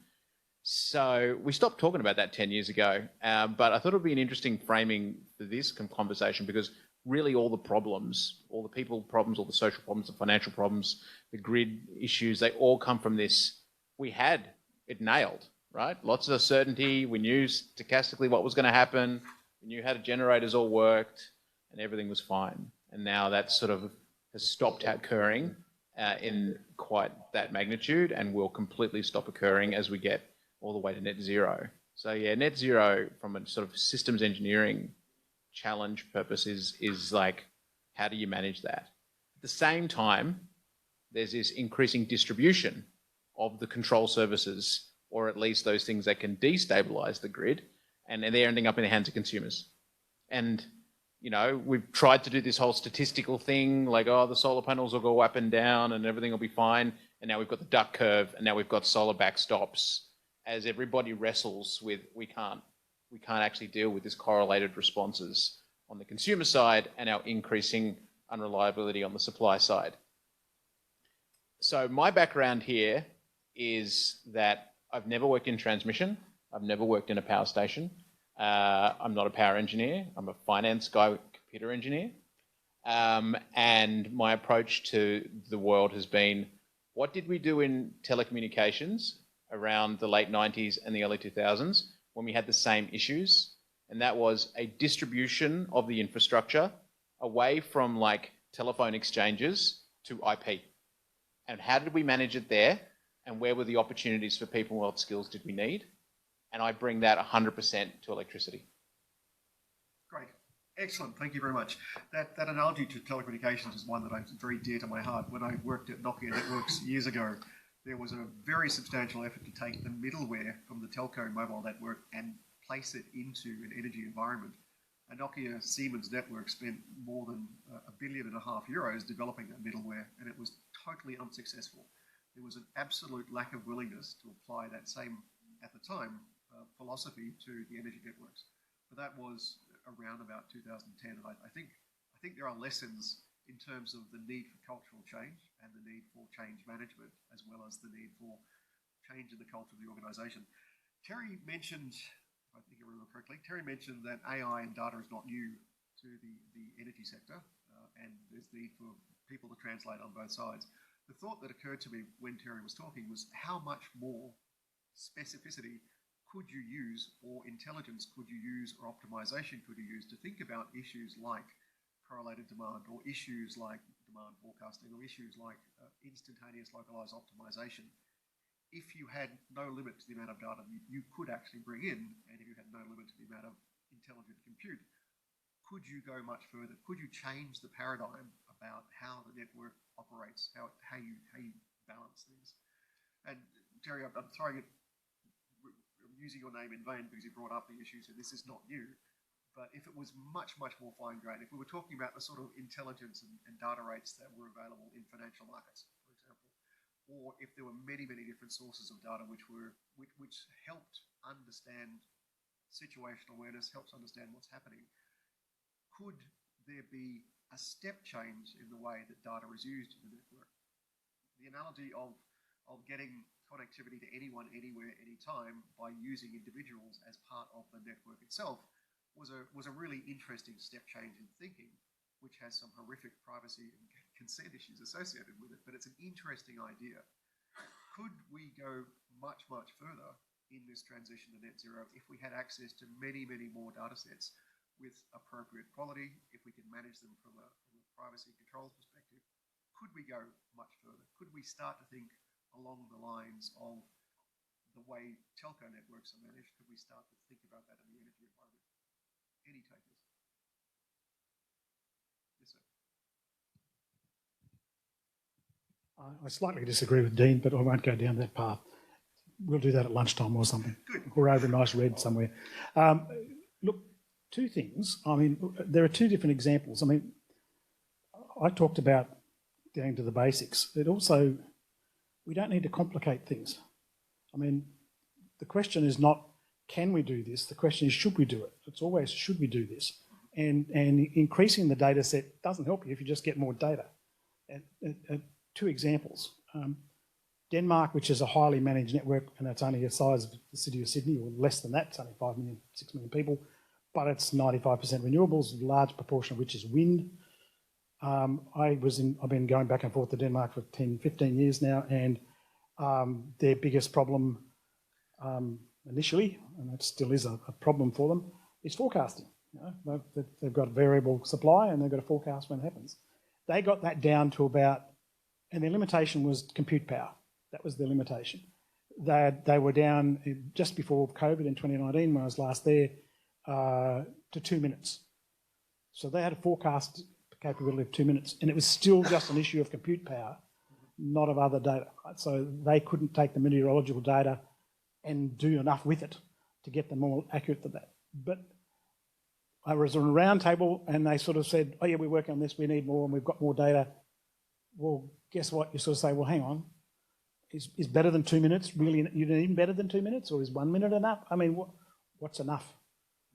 So we stopped talking about that 10 years ago, but I thought it would be an interesting framing for this conversation, because really all the problems, all the people problems, all the social problems, the financial problems, the grid issues, they all come from this. We had it nailed, right? Lots of certainty. We knew stochastically what was going to happen. We knew how the generators all worked, and everything was fine. And now that sort of has stopped occurring in quite that magnitude, and will completely stop occurring as we get all the way to net zero. So yeah, net zero from a sort of systems engineering challenge purpose is like, how do you manage that? At the same time, there's this increasing distribution of the control services, or at least those things that can destabilize the grid, and they're ending up in the hands of consumers. And we've tried to do this whole statistical thing, like, oh, the solar panels will go up and down and everything will be fine. And now we've got the duck curve, and now we've got solar backstops, as everybody wrestles with, we can't actually deal with this correlated responses on the consumer side and our increasing unreliability on the supply side. So my background here is that I've never worked in transmission. I've never worked in a power station. I'm not a power engineer. I'm a finance guy, computer engineer. And my approach to the world has been, what did we do in telecommunications around the late 90s and the early 2000s when we had the same issues? And that was a distribution of the infrastructure away from like telephone exchanges to IP. And how did we manage it there? And where were the opportunities for people? What skills did we need? And I bring that 100% to electricity. Great. Excellent. Thank you very much. That analogy to telecommunications is one that is very dear to my heart. When I worked at Nokia Networks years ago, there was a very substantial effort to take the middleware from the telco mobile network and place it into an energy environment. A Nokia Siemens network spent more than €1.5 billion developing that middleware, and it was totally unsuccessful. There was an absolute lack of willingness to apply that same, at the time, philosophy to the energy networks. But that was around about 2010, and I think there are lessons in terms of the need for cultural change and the need for change management, as well as the need for change in the culture of the organisation. Terry mentioned, if I think I remember correctly, Terry mentioned that AI and data is not new to the energy sector, and there's need for people to translate on both sides. The thought that occurred to me when Terry was talking was, how much more specificity could you use, or intelligence could you use, or optimization could you use to think about issues like correlated demand, or issues like demand forecasting, or issues like instantaneous localized optimization, if you had no limit to the amount of data you could actually bring in, and if you had no limit to the amount of intelligent compute, could you go much further? Could you change the paradigm about how the network operates, how you balance things? And Terry, I'm throwing it, I'm using your name in vain because you brought up the issue, so this is not new. But if it was much, much more fine-grained, if we were talking about the sort of intelligence and data rates that were available in financial markets, for example, or if there were many, many different sources of data which helped understand situational awareness, helps understand what's happening, could there be a step change in the way that data is used in the network? The analogy of getting connectivity to anyone, anywhere, anytime by using individuals as part of the network itself was a really interesting step change in thinking, which has some horrific privacy and consent issues associated with it, but it's an interesting idea. Could we go much, much further in this transition to net zero if we had access to many, many more data sets with appropriate quality, if we can manage them from a privacy controls perspective? Could we go much further? Could we start to think along the lines of the way telco networks are managed? Could we start to think about that in the energy environment? Any takers? Yes, sir. I slightly disagree with Dean, but I won't go down that path. We'll do that at lunchtime or something. Good. Or over a nice red somewhere. Look, two things. I mean, there are two different examples. I mean, I talked about going to the basics. It also, we don't need to complicate things. I mean, the question is not, can we do this? The question is, should we do it? It's always, should we do this? And increasing the data set doesn't help you if you just get more data. Two examples. Denmark, which is a highly managed network, and it's only the size of the city of Sydney, or less than that, it's only 5 million, 6 million people, but it's 95% renewables, a large proportion of which is wind. I've been going back and forth to Denmark for 10, 15 years now, and their biggest problem initially, and it still is a problem for them, is forecasting. You know, they've got variable supply and they've got to forecast when it happens. They got that down to about, and their limitation was compute power. That was their limitation. They were down just before COVID in 2019, when I was last there, to 2 minutes. So they had a forecast capability of 2 minutes, and it was still just an issue of compute power, not of other data. Right? So they couldn't take the meteorological data and do enough with it to get them more accurate than that. But I was on a roundtable and they sort of said, oh yeah, we're working on this, we need more and we've got more data. Well, guess what? You sort of say, well, hang on. Is better than 2 minutes really, you need even better than 2 minutes, or is 1 minute enough? I mean, what's enough?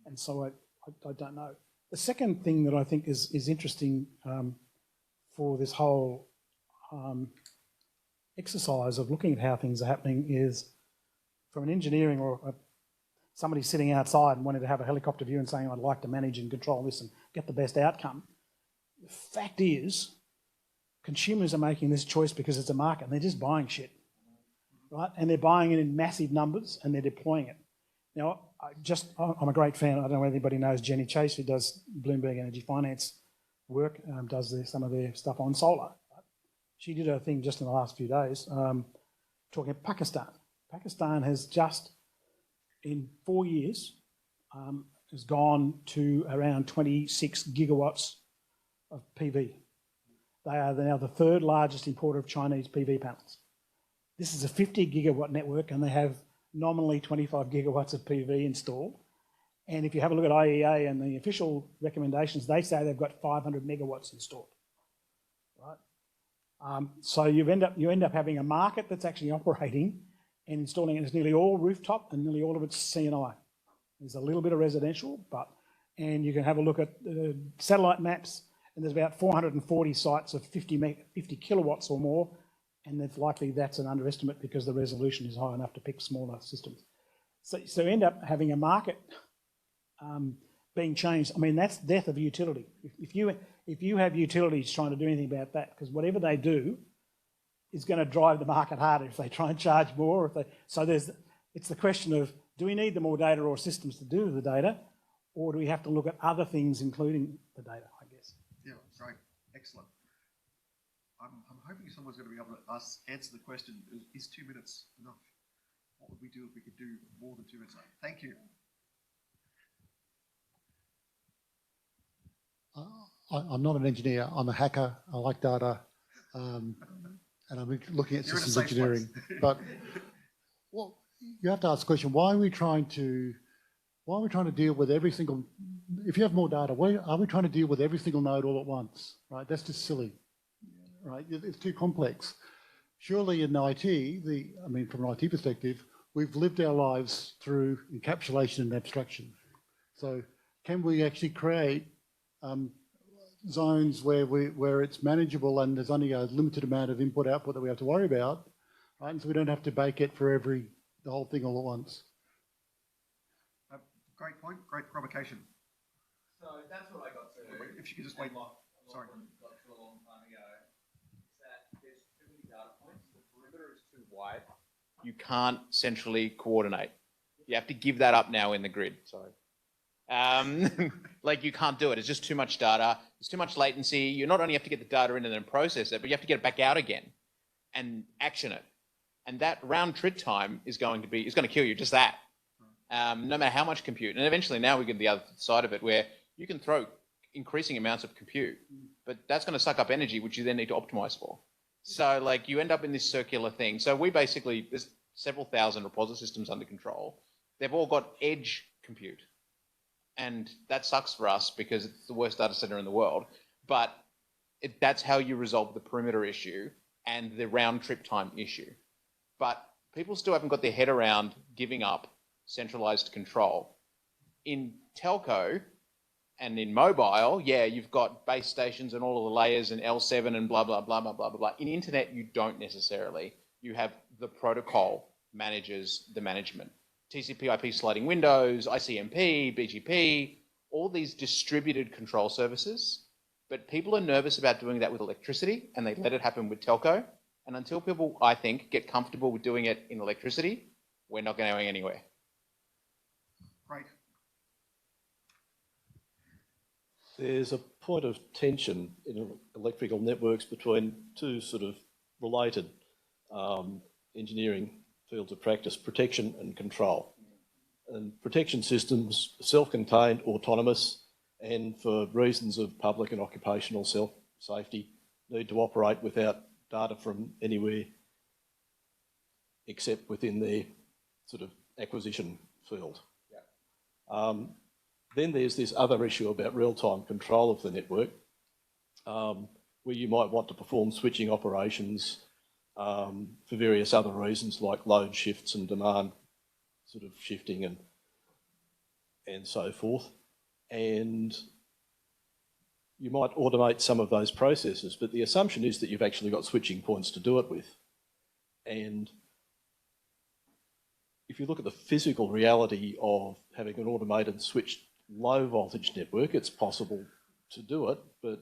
And so I don't know. The second thing that I think is interesting for this whole exercise of looking at how things are happening is, from an engineering or a somebody sitting outside and wanting to have a helicopter view and saying, I'd like to manage and control this and get the best outcome. The fact is, consumers are making this choice because it's a market and they're just buying shit, right? And they're buying it in massive numbers and they're deploying it. Now, I'm a great fan. I don't know if anybody knows Jenny Chase, who does Bloomberg Energy Finance work, does some of their stuff on solar. She did her thing just in the last few days, talking about Pakistan. Pakistan has just, in 4 years, has gone to around 26 gigawatts of PV. They are now the third largest importer of Chinese PV panels. This is a 50 gigawatt network and they have nominally 25 gigawatts of PV installed. And if you have a look at IEA and the official recommendations, they say they've got 500 megawatts installed, right? So you end up having a market that's actually operating and installing it. It's nearly all rooftop and nearly all of it's C&I. There's a little bit of residential, and you can have a look at satellite maps, and there's about 440 sites of 50 kilowatts or more, and it's likely that's an underestimate because the resolution is high enough to pick smaller systems. So you end up having a market being changed. I mean, that's death of utility. If you have utilities trying to do anything about that, because whatever they do is going to drive the market harder if they try and charge more. It's the question of, do we need the more data or systems to do the data, or do we have to look at other things including the data, I guess? Yeah, great. Excellent. I'm hoping someone's going to be able to answer the question, is 2 minutes enough? What would we do if we could do more than 2 minutes? Thank you. I'm not an engineer, I'm a hacker, I like data, and I'm looking at systems engineering. But well, you have to ask the question, why are we trying to deal with every single, if you have more data, why are we trying to deal with every single node all at once, right? That's just silly, right? It's too complex. Surely in IT, from an IT perspective, we've lived our lives through encapsulation and abstraction. So can we actually create zones where it's manageable and there's only a limited amount of input-output that we have to worry about, right? And so we don't have to bake it for the whole thing all at once. Great point, great provocation. So that's what I got to. If you could just wait. Sorry. Got to a long time ago. Is that there's too many data points. The perimeter is too wide. You can't centrally coordinate. You have to give that up now in the grid. Sorry. Like you can't do it. It's just too much data. There's too much latency. You not only have to get the data in and then process it, but you have to get it back out again and action it. And that round trip time is going to kill you. Just that. No matter how much compute. And eventually now we get the other side of it where you can throw increasing amounts of compute, but that's going to suck up energy, which you then need to optimize for. So like you end up in this circular thing. So there's several thousand repository systems under control. They've all got edge compute. And that sucks for us because it's the worst data center in the world. But that's how you resolve the perimeter issue and the round trip time issue. But people still haven't got their head around giving up centralized control. In telco and in mobile, yeah, you've got base stations and all of the layers and L7 and blah, blah, blah, blah, blah, blah, blah. In internet, you don't necessarily. You have the protocol manages the management. TCP/IP sliding windows, ICMP, BGP, all these distributed control services. But people are nervous about doing that with electricity and they let it happen with telco. And until people, I think, get comfortable with doing it in electricity, we're not going anywhere. Great. There's a point of tension in electrical networks between two sort of related engineering fields of practice, protection and control. And protection systems, self-contained, autonomous, and for reasons of public and occupational safety, need to operate without data from anywhere except within their sort of acquisition field. Yeah. Then there's this other issue about real-time control of the network, where you might want to perform switching operations for various other reasons like load shifts and demand sort of shifting and so forth. And you might automate some of those processes, but the assumption is that you've actually got switching points to do it with. And if you look at the physical reality of having an automated switched low voltage network, it's possible to do it, but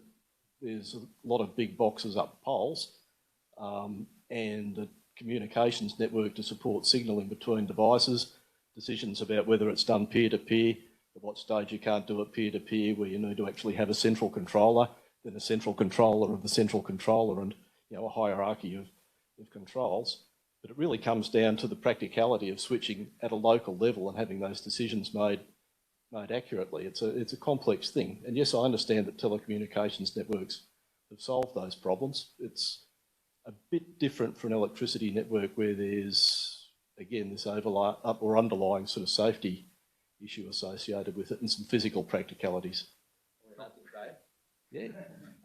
there's a lot of big boxes up poles, and the communications network to support signalling between devices, decisions about whether it's done peer-to-peer, at what stage you can't do it peer-to-peer, where you need to actually have a central controller, then a central controller of the central controller, and a hierarchy of controls. But it really comes down to the practicality of switching at a local level and having those decisions made accurately. It's a complex thing. And yes, I understand that telecommunications networks have solved those problems. It's a bit different for an electricity network where there's, again, this overlap or underlying sort of safety issue associated with it and some physical practicalities. Yeah.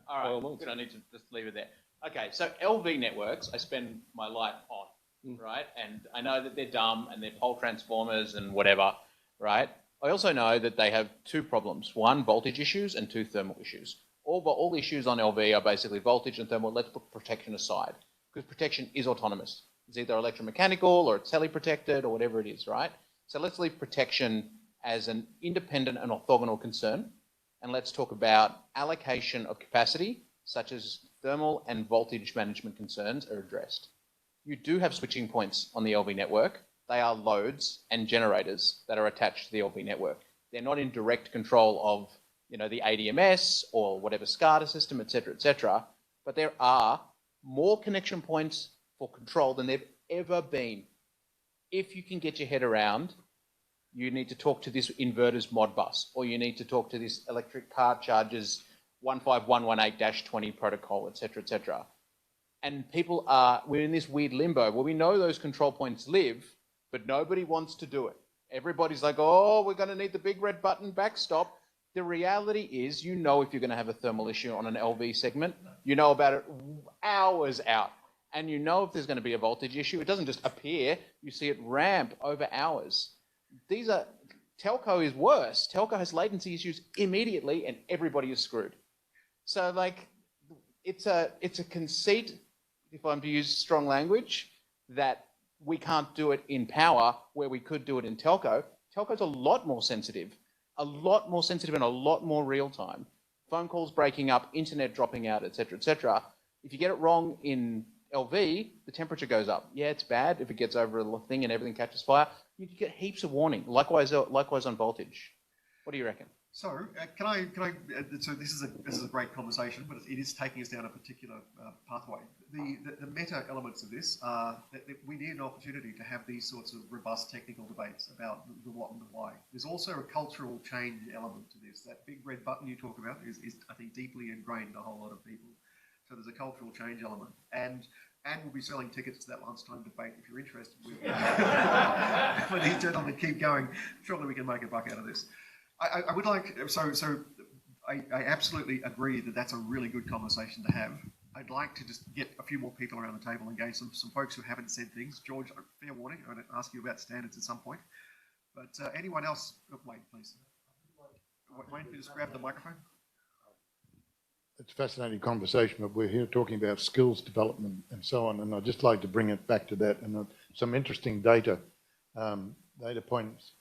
All right, we don't need to just leave it there. Okay, so LV networks, I spend my life on, right? And I know that they're dumb and they're pole transformers and whatever, right? I also know that they have two problems. One, voltage issues, and two, thermal issues. All the issues on LV are basically voltage and thermal. Let's put protection aside, because protection is autonomous. It's either electromechanical or it's teleprotected or whatever it is, right? So let's leave protection as an independent and orthogonal concern, and let's talk about allocation of capacity, such as thermal and voltage management concerns are addressed. You do have switching points on the LV network. They are loads and generators that are attached to the LV network. They're not in direct control of, the ADMS or whatever SCADA system, etc., but there are more connection points for control than there've ever been. If you can get your head around, you need to talk to this inverters Modbus, or you need to talk to this electric car chargers 15118-20 protocol, etc. And we're in this weird limbo where we know those control points live, but nobody wants to do it. Everybody's like, oh, we're going to need the big red button backstop. The reality is, if you're going to have a thermal issue on an LV segment, you know about it hours out. And you know if there's going to be a voltage issue. It doesn't just appear. You see it ramp over hours. Telco is worse. Telco has latency issues immediately and everybody is screwed. So it's a conceit, if I'm to use strong language, that we can't do it in power where we could do it in telco. Telco's a lot more sensitive and a lot more real time. Phone calls breaking up, internet dropping out, etc. If you get it wrong in LV, the temperature goes up. Yeah, it's bad if it gets over a thing and everything catches fire. You get heaps of warning. Likewise on voltage. What do you reckon? So, so this is a great conversation, but it is taking us down a particular pathway. The meta elements of this are that we need an opportunity to have these sorts of robust technical debates about the what and the why. There's also a cultural change element to this. That big red button you talk about is I think, deeply ingrained in a whole lot of people. So there's a cultural change element. And we'll be selling tickets to that lunchtime debate if you're interested. When these gentlemen keep going, surely we can make a buck out of this. I would like, I absolutely agree that that's a really good conversation to have. I'd like to just get a few more people around the table, engage some folks who haven't said things. George, fair warning, I'm going to ask you about standards at some point. But anyone else? Oh, Wayne, please. Wayne, can you just grab the microphone? It's a fascinating conversation, but we're here talking about skills development and so on, and I'd just like to bring it back to that and some interesting data points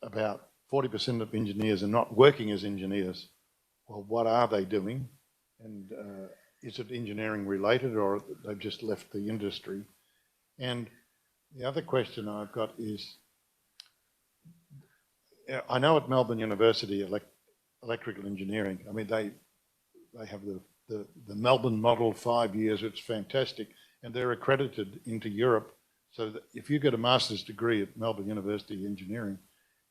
about 40% of engineers are not working as engineers. Well, what are they doing? And is it engineering related, or they've just left the industry? And the other question I've got is, I know at Melbourne University, electrical engineering, I mean, they have the Melbourne model, 5 years, it's fantastic, and they're accredited into Europe, so that if you get a master's degree at Melbourne University Engineering,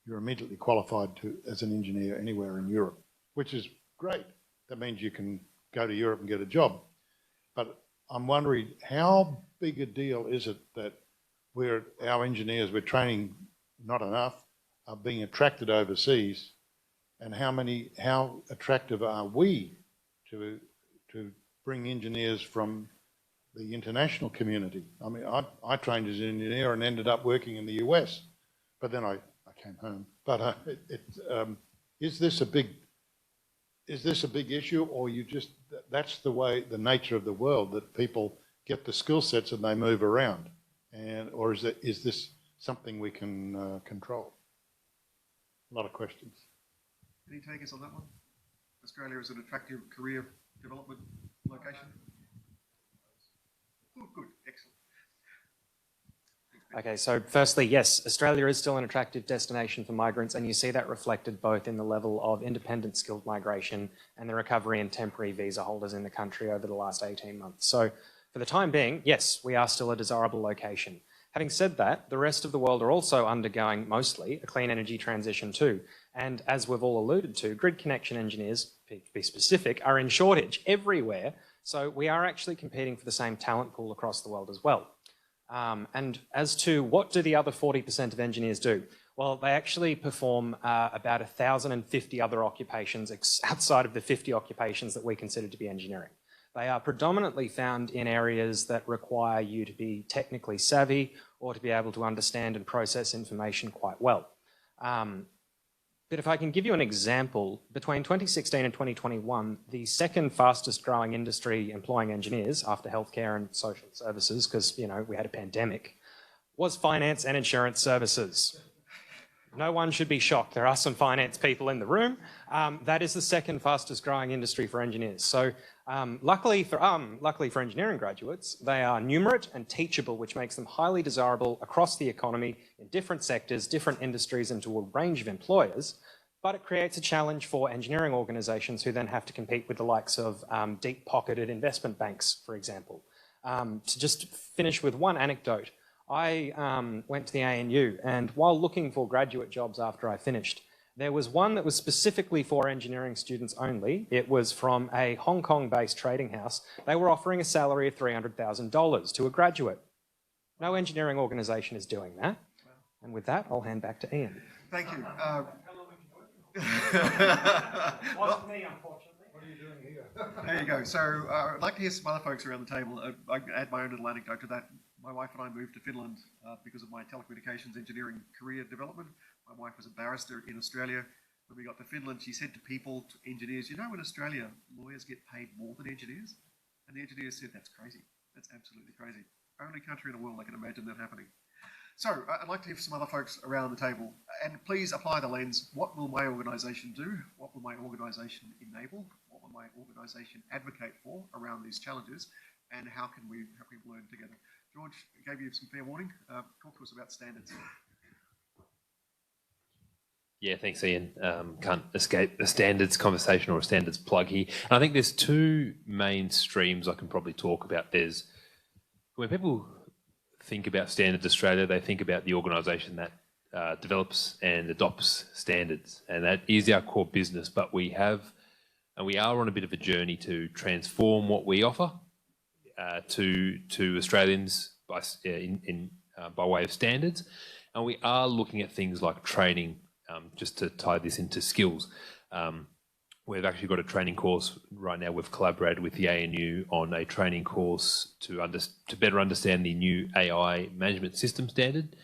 you're immediately qualified as an engineer anywhere in Europe, which is great. That means you can go to Europe and get a job. But I'm wondering, how big a deal is it that our engineers, we're training not enough, are being attracted overseas, and how attractive are we to bring engineers from the international community? I mean, I trained as an engineer and ended up working in the US, but then I came home. But is this a big issue, or that's the nature of the world, that people get the skill sets and they move around, or is this something we can control. A lot of questions. Any takers on that one? Australia is an attractive career development location? Oh, good, excellent. Okay, so firstly, yes, Australia is still an attractive destination for migrants, and you see that reflected both in the level of independent skilled migration and the recovery in temporary visa holders in the country over the last 18 months. So for the time being, yes, we are still a desirable location. Having said that, the rest of the world are also undergoing mostly a clean energy transition too. And as we've all alluded to, grid connection engineers, to be specific, are in shortage everywhere. So we are actually competing for the same talent pool across the world as well. And as to what do the other 40% of engineers do? Well, they actually perform about 1,050 other occupations outside of the 50 occupations that we consider to be engineering. They are predominantly found in areas that require you to be technically savvy or to be able to understand and process information quite well. But if I can give you an example, between 2016 and 2021, the second fastest growing industry employing engineers after healthcare and social services, because, you know, we had a pandemic, was finance and insurance services. No one should be shocked. There are some finance people in the room. That is the second fastest growing industry for engineers. So luckily for engineering graduates, they are numerate and teachable, which makes them highly desirable across the economy in different sectors, different industries, and to a range of employers. But it creates a challenge for engineering organisations who then have to compete with the likes of deep-pocketed investment banks, for example. To just finish with one anecdote, I went to the ANU, and while looking for graduate jobs after I finished, there was one that was specifically for engineering students only. It was from a Hong Kong-based trading house. They were offering a salary of $300,000 to a graduate. No engineering organisation is doing that. And with that, I'll hand back to Ian. Thank you. Wasn't me, unfortunately. What are you doing here? There you go. So I'd like to hear some other folks around the table. I can add my own little anecdote to that. My wife and I moved to Finland because of my telecommunications engineering career development. My wife was a barrister in Australia. When we got to Finland, she said to people, to engineers, you know, in Australia, lawyers get paid more than engineers? And the engineers said, that's crazy. That's absolutely crazy. Only country in the world I can imagine that happening. So I'd like to hear some other folks around the table. And please apply the lens. What will my organisation do? What will my organisation enable? What will my organisation advocate for around these challenges? And how can we learn together? George gave you some fair warning. Talk to us about standards. Yeah, thanks, Ian. Can't escape a standards conversation or a standards plug here. And I think there's two main streams I can probably talk about. There's when people think about Standards Australia, they think about the organisation that develops and adopts standards, and that is our core business. But we are on a bit of a journey to transform what we offer to Australians by way of standards, and we are looking at things like training. Just to tie this into skills, we've actually got a training course right now. We've collaborated with the ANU on a training course to better understand the new AI management system standard,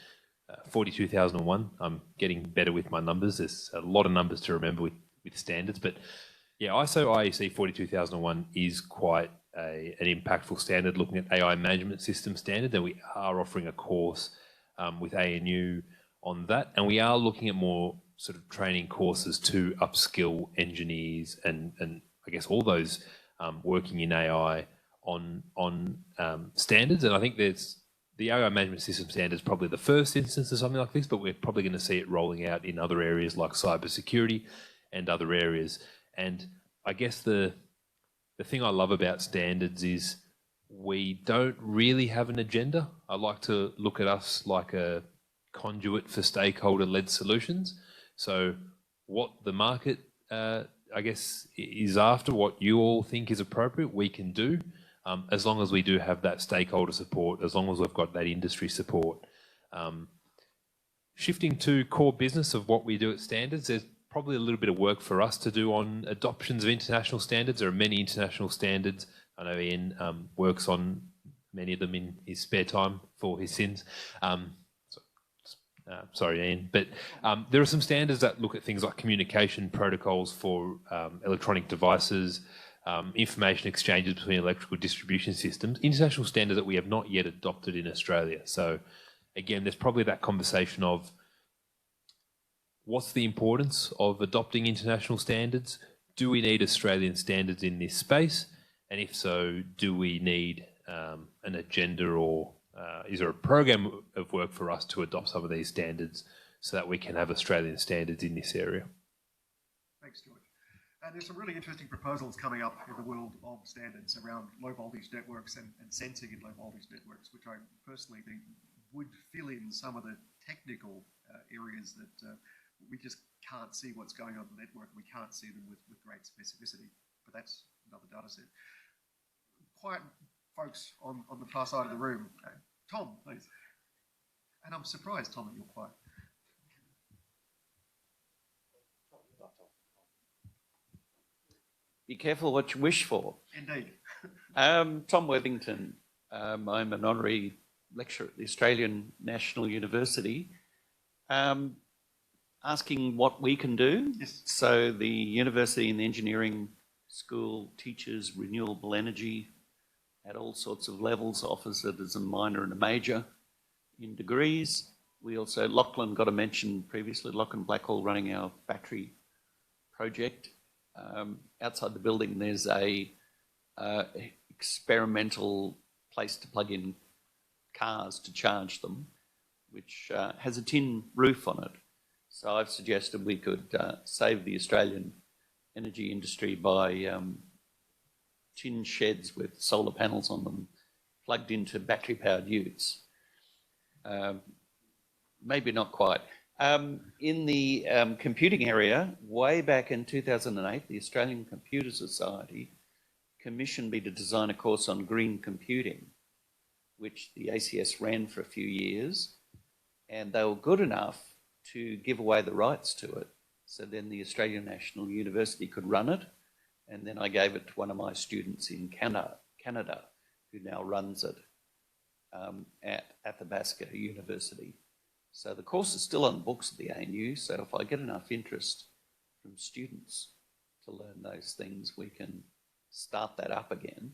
42001. I'm getting better with my numbers. There's a lot of numbers to remember with standards, but yeah, ISO IEC 42001 is quite an impactful standard looking at AI management system standard, and we are offering a course with ANU on that, and we are looking at more sort of training courses to upskill engineers and I guess all those working in AI on standards. And I think there's the AI management system standard is probably the first instance of something like this, but we're probably going to see it rolling out in other areas like cybersecurity and other areas. And I guess the thing I love about standards is we don't really have an agenda. I like to look at us like a conduit for stakeholder-led solutions. So what the market, I guess, is after, what you all think is appropriate, we can do, as long as we do have that stakeholder support, as long as we've got that industry support. Shifting to core business of what we do at Standards, there's probably a little bit of work for us to do on adoptions of international standards. There are many international standards. I know Ian works on many of them in his spare time for his sins. Sorry, Ian, but there are some standards that look at things like communication protocols for electronic devices, information exchanges between electrical distribution systems, international standards that we have not yet adopted in Australia. So again, there's probably that conversation of what's the importance of adopting international standards? Do we need Australian standards in this space? And if so, do we need an agenda, or is there a program of work for us to adopt some of these standards so that we can have Australian standards in this area? Thanks, George. And there's some really interesting proposals coming up in the world of standards around low voltage networks and sensing in low voltage networks, which I personally think would fill in some of the technical areas that we just can't see what's going on in the network. We can't see them with great specificity, but that's another data set. Quiet folks on the far side of the room. Tom, please. And I'm surprised, Tom, that you're quiet. Be careful what you wish for. Indeed. Tom Worthington. I'm an honorary lecturer at the Australian National University. Asking what we can do. Yes. So the university and the engineering school teaches renewable energy at all sorts of levels, offers it as a minor and a major in degrees. We also, Lachlan got a mention previously, Lachlan Blackhall running our battery project. Outside the building there's a experimental place to plug in cars to charge them, which has a tin roof on it. So I've suggested we could save the Australian energy industry by tin sheds with solar panels on them plugged into battery-powered utes. Maybe not quite. In the computing area, way back in 2008, the Australian Computer Society commissioned me to design a course on green computing, which the ACS ran for a few years, and they were good enough to give away the rights to it. So then the Australian National University could run it, and then I gave it to one of my students in Canada, who now runs it at Athabasca University. So the course is still on the books at the ANU, so if I get enough interest from students to learn those things, we can start that up again.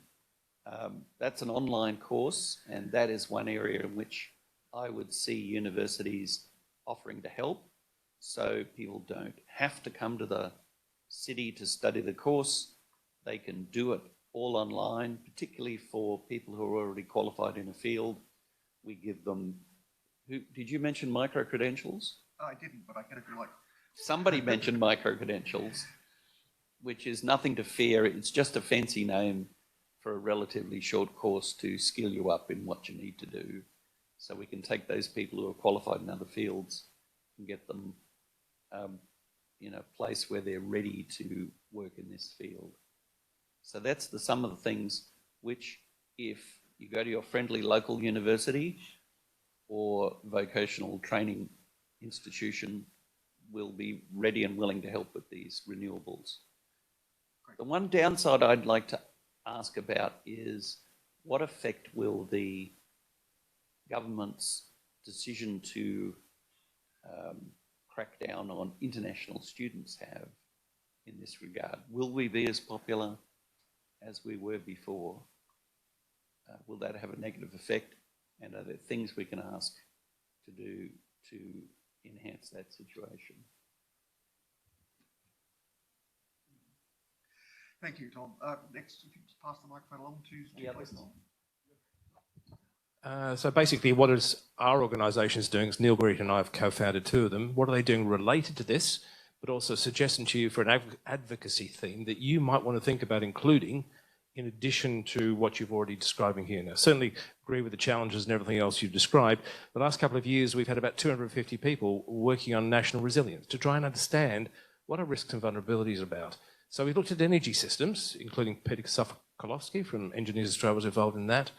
That's an online course, and that is one area in which I would see universities offering to help, so people don't have to come to the city to study the course. They can do it all online, particularly for people who are already qualified in a field. We give them, did you mention micro-credentials? I didn't, but I can if you like. Somebody mentioned micro-credentials, which is nothing to fear. It's just a fancy name for a relatively short course to skill you up in what you need to do. So we can take those people who are qualified in other fields and get them in a place where they're ready to work in this field. So that's some of the things which, if you go to your friendly local university or vocational training institution, will be ready and willing to help with these renewables. Great. The one downside I'd like to ask about is what effect will the government's decision to crack down on international students have in this regard? Will we be as popular as we were before? Will that have a negative effect? And are there things we can ask to do to enhance that situation? Thank you, Tom. Next, if you just pass the microphone along to Yeah, please. So basically what is our organisation is doing, is Neil Greet and I have co-founded two of them. What are they doing related to this, but also a suggestion to you for an advocacy theme that you might want to think about including in addition to what you've already describing here. Now, certainly agree with the challenges and everything else you've described. The last couple of years, we've had about 250 people working on national resilience to try and understand what are risks and vulnerabilities about. So we looked at energy systems, including Peter Sokolowski from Engineers Australia was involved in that.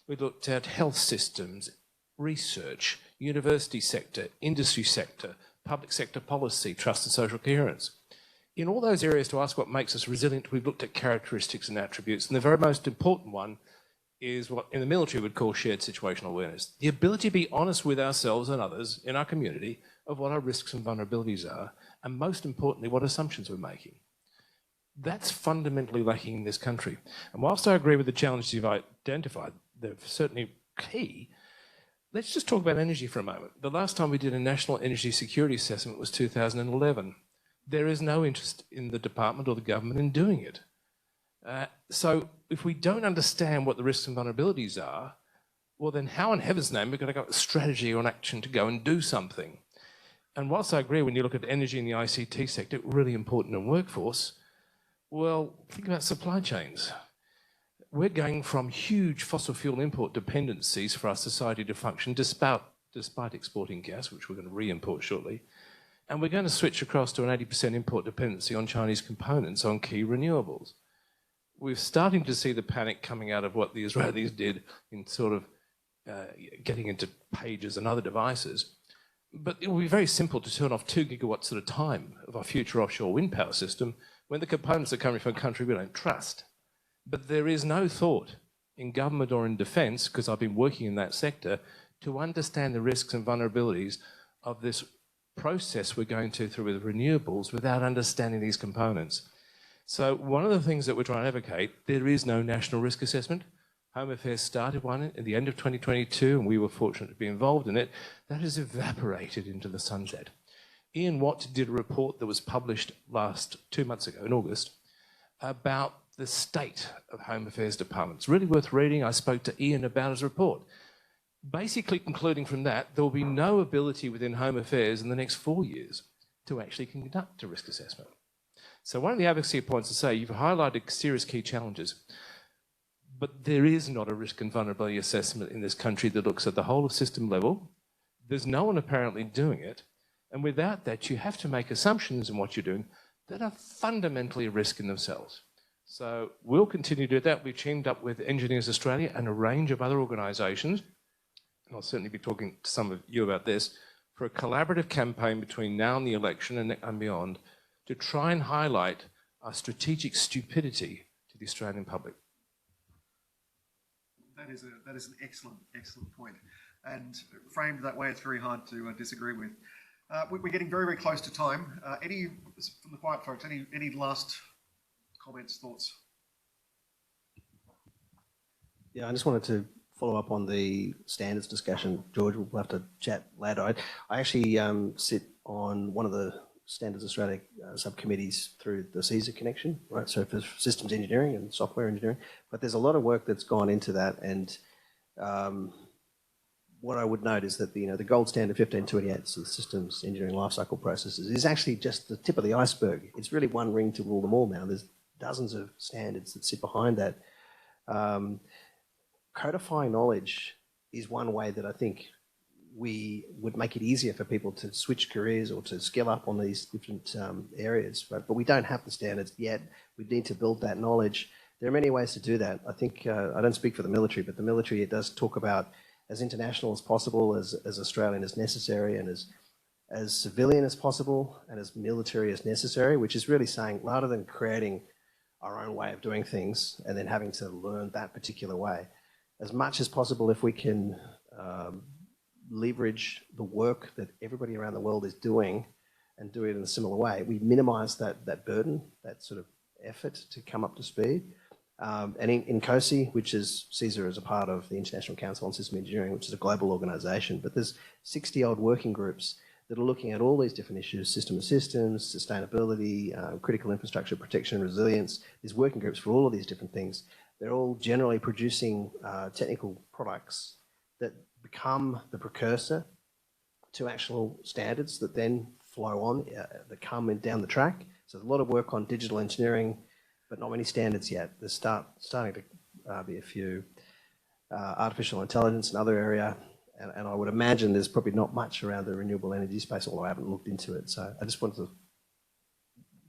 We looked at health systems, research, university sector, industry sector, public sector policy, trust and social coherence. In all those areas to ask what makes us resilient, we've looked at characteristics and attributes. And the very most important one is what in the military we'd call shared situational awareness. The ability to be honest with ourselves and others in our community of what our risks and vulnerabilities are, and most importantly, what assumptions we're making. That's fundamentally lacking in this country. And whilst I agree with the challenges you've identified, they're certainly key, let's just talk about energy for a moment. The last time we did a national energy security assessment was 2011. There is no interest in the department or the government in doing it. So if we don't understand what the risks and vulnerabilities are, well then how in heaven's name we're going to go with a strategy or an action to go and do something? And whilst I agree when you look at energy in the ICT sector, really important in workforce, well, think about supply chains. We're going from huge fossil fuel import dependencies for our society to function despite exporting gas, which we're going to re-import shortly, and we're going to switch across to an 80% import dependency on Chinese components on key renewables. We're starting to see the panic coming out of what the Israelis did in sort of getting into pages and other devices. But it will be very simple to turn off 2 gigawatts at a time of our future offshore wind power system when the components are coming from a country we don't trust. But there is no thought in government or in defence, because I've been working in that sector, to understand the risks and vulnerabilities of this process we're going through with renewables without understanding these components. So one of the things that we're trying to advocate, there is no national risk assessment. Home Affairs started one at the end of 2022, and we were fortunate to be involved in it. That has evaporated into the sunset. Ian Watt did a report that was published 2 months ago in August about the state of Home Affairs departments. Really worth reading. I spoke to Ian about his report. Basically concluding from that, there will be no ability within Home Affairs in the next 4 years to actually conduct a risk assessment. So one of the advocacy points to say, you've highlighted serious key challenges, but there is not a risk and vulnerability assessment in this country that looks at the whole of system level. There's no one apparently doing it. And without that, you have to make assumptions in what you're doing that are fundamentally a risk in themselves. So we'll continue to do that. We've teamed up with Engineers Australia and a range of other organisations, and I'll certainly be talking to some of you about this, for a collaborative campaign between now and the election and beyond to try and highlight our strategic stupidity to the Australian public. That is an excellent point. And framed that way, it's very hard to disagree with. We're getting very, very close to time. From the quiet folks, any last comments, thoughts? Yeah, I just wanted to follow up on the standards discussion. George, we'll have to chat later. I actually sit on one of the Standards Australia subcommittees through the CESA connection, right? So for systems engineering and software engineering, but there's a lot of work that's gone into that. And what I would note is that the gold standard 1528, so the systems engineering lifecycle processes, is actually just the tip of the iceberg. It's really one ring to rule them all now. There's dozens of standards that sit behind that. Codifying knowledge is one way that I think we would make it easier for people to switch careers or to skill up on these different areas. But we don't have the standards yet. We need to build that knowledge. There are many ways to do that. I think, I don't speak for the military, but the military, it does talk about as international as possible, as Australian as necessary, and as civilian as possible, and as military as necessary, which is really saying, rather than creating our own way of doing things and then having to learn that particular way, as much as possible, if we can leverage the work that everybody around the world is doing and do it in a similar way, we minimise that burden, that sort of effort to come up to speed. And in Pearcey, which is CESA as a part of the International Council on System Engineering, which is a global organisation, but there's 60-odd working groups that are looking at all these different issues: system of systems, sustainability, critical infrastructure protection and resilience. There's working groups for all of these different things. They're all generally producing technical products that become the precursor to actual standards that then flow on, that come in down the track. So there's a lot of work on digital engineering, but not many standards yet. There's starting to be a few. Artificial intelligence, another area, and I would imagine there's probably not much around the renewable energy space, although I haven't looked into it. So I just wanted to,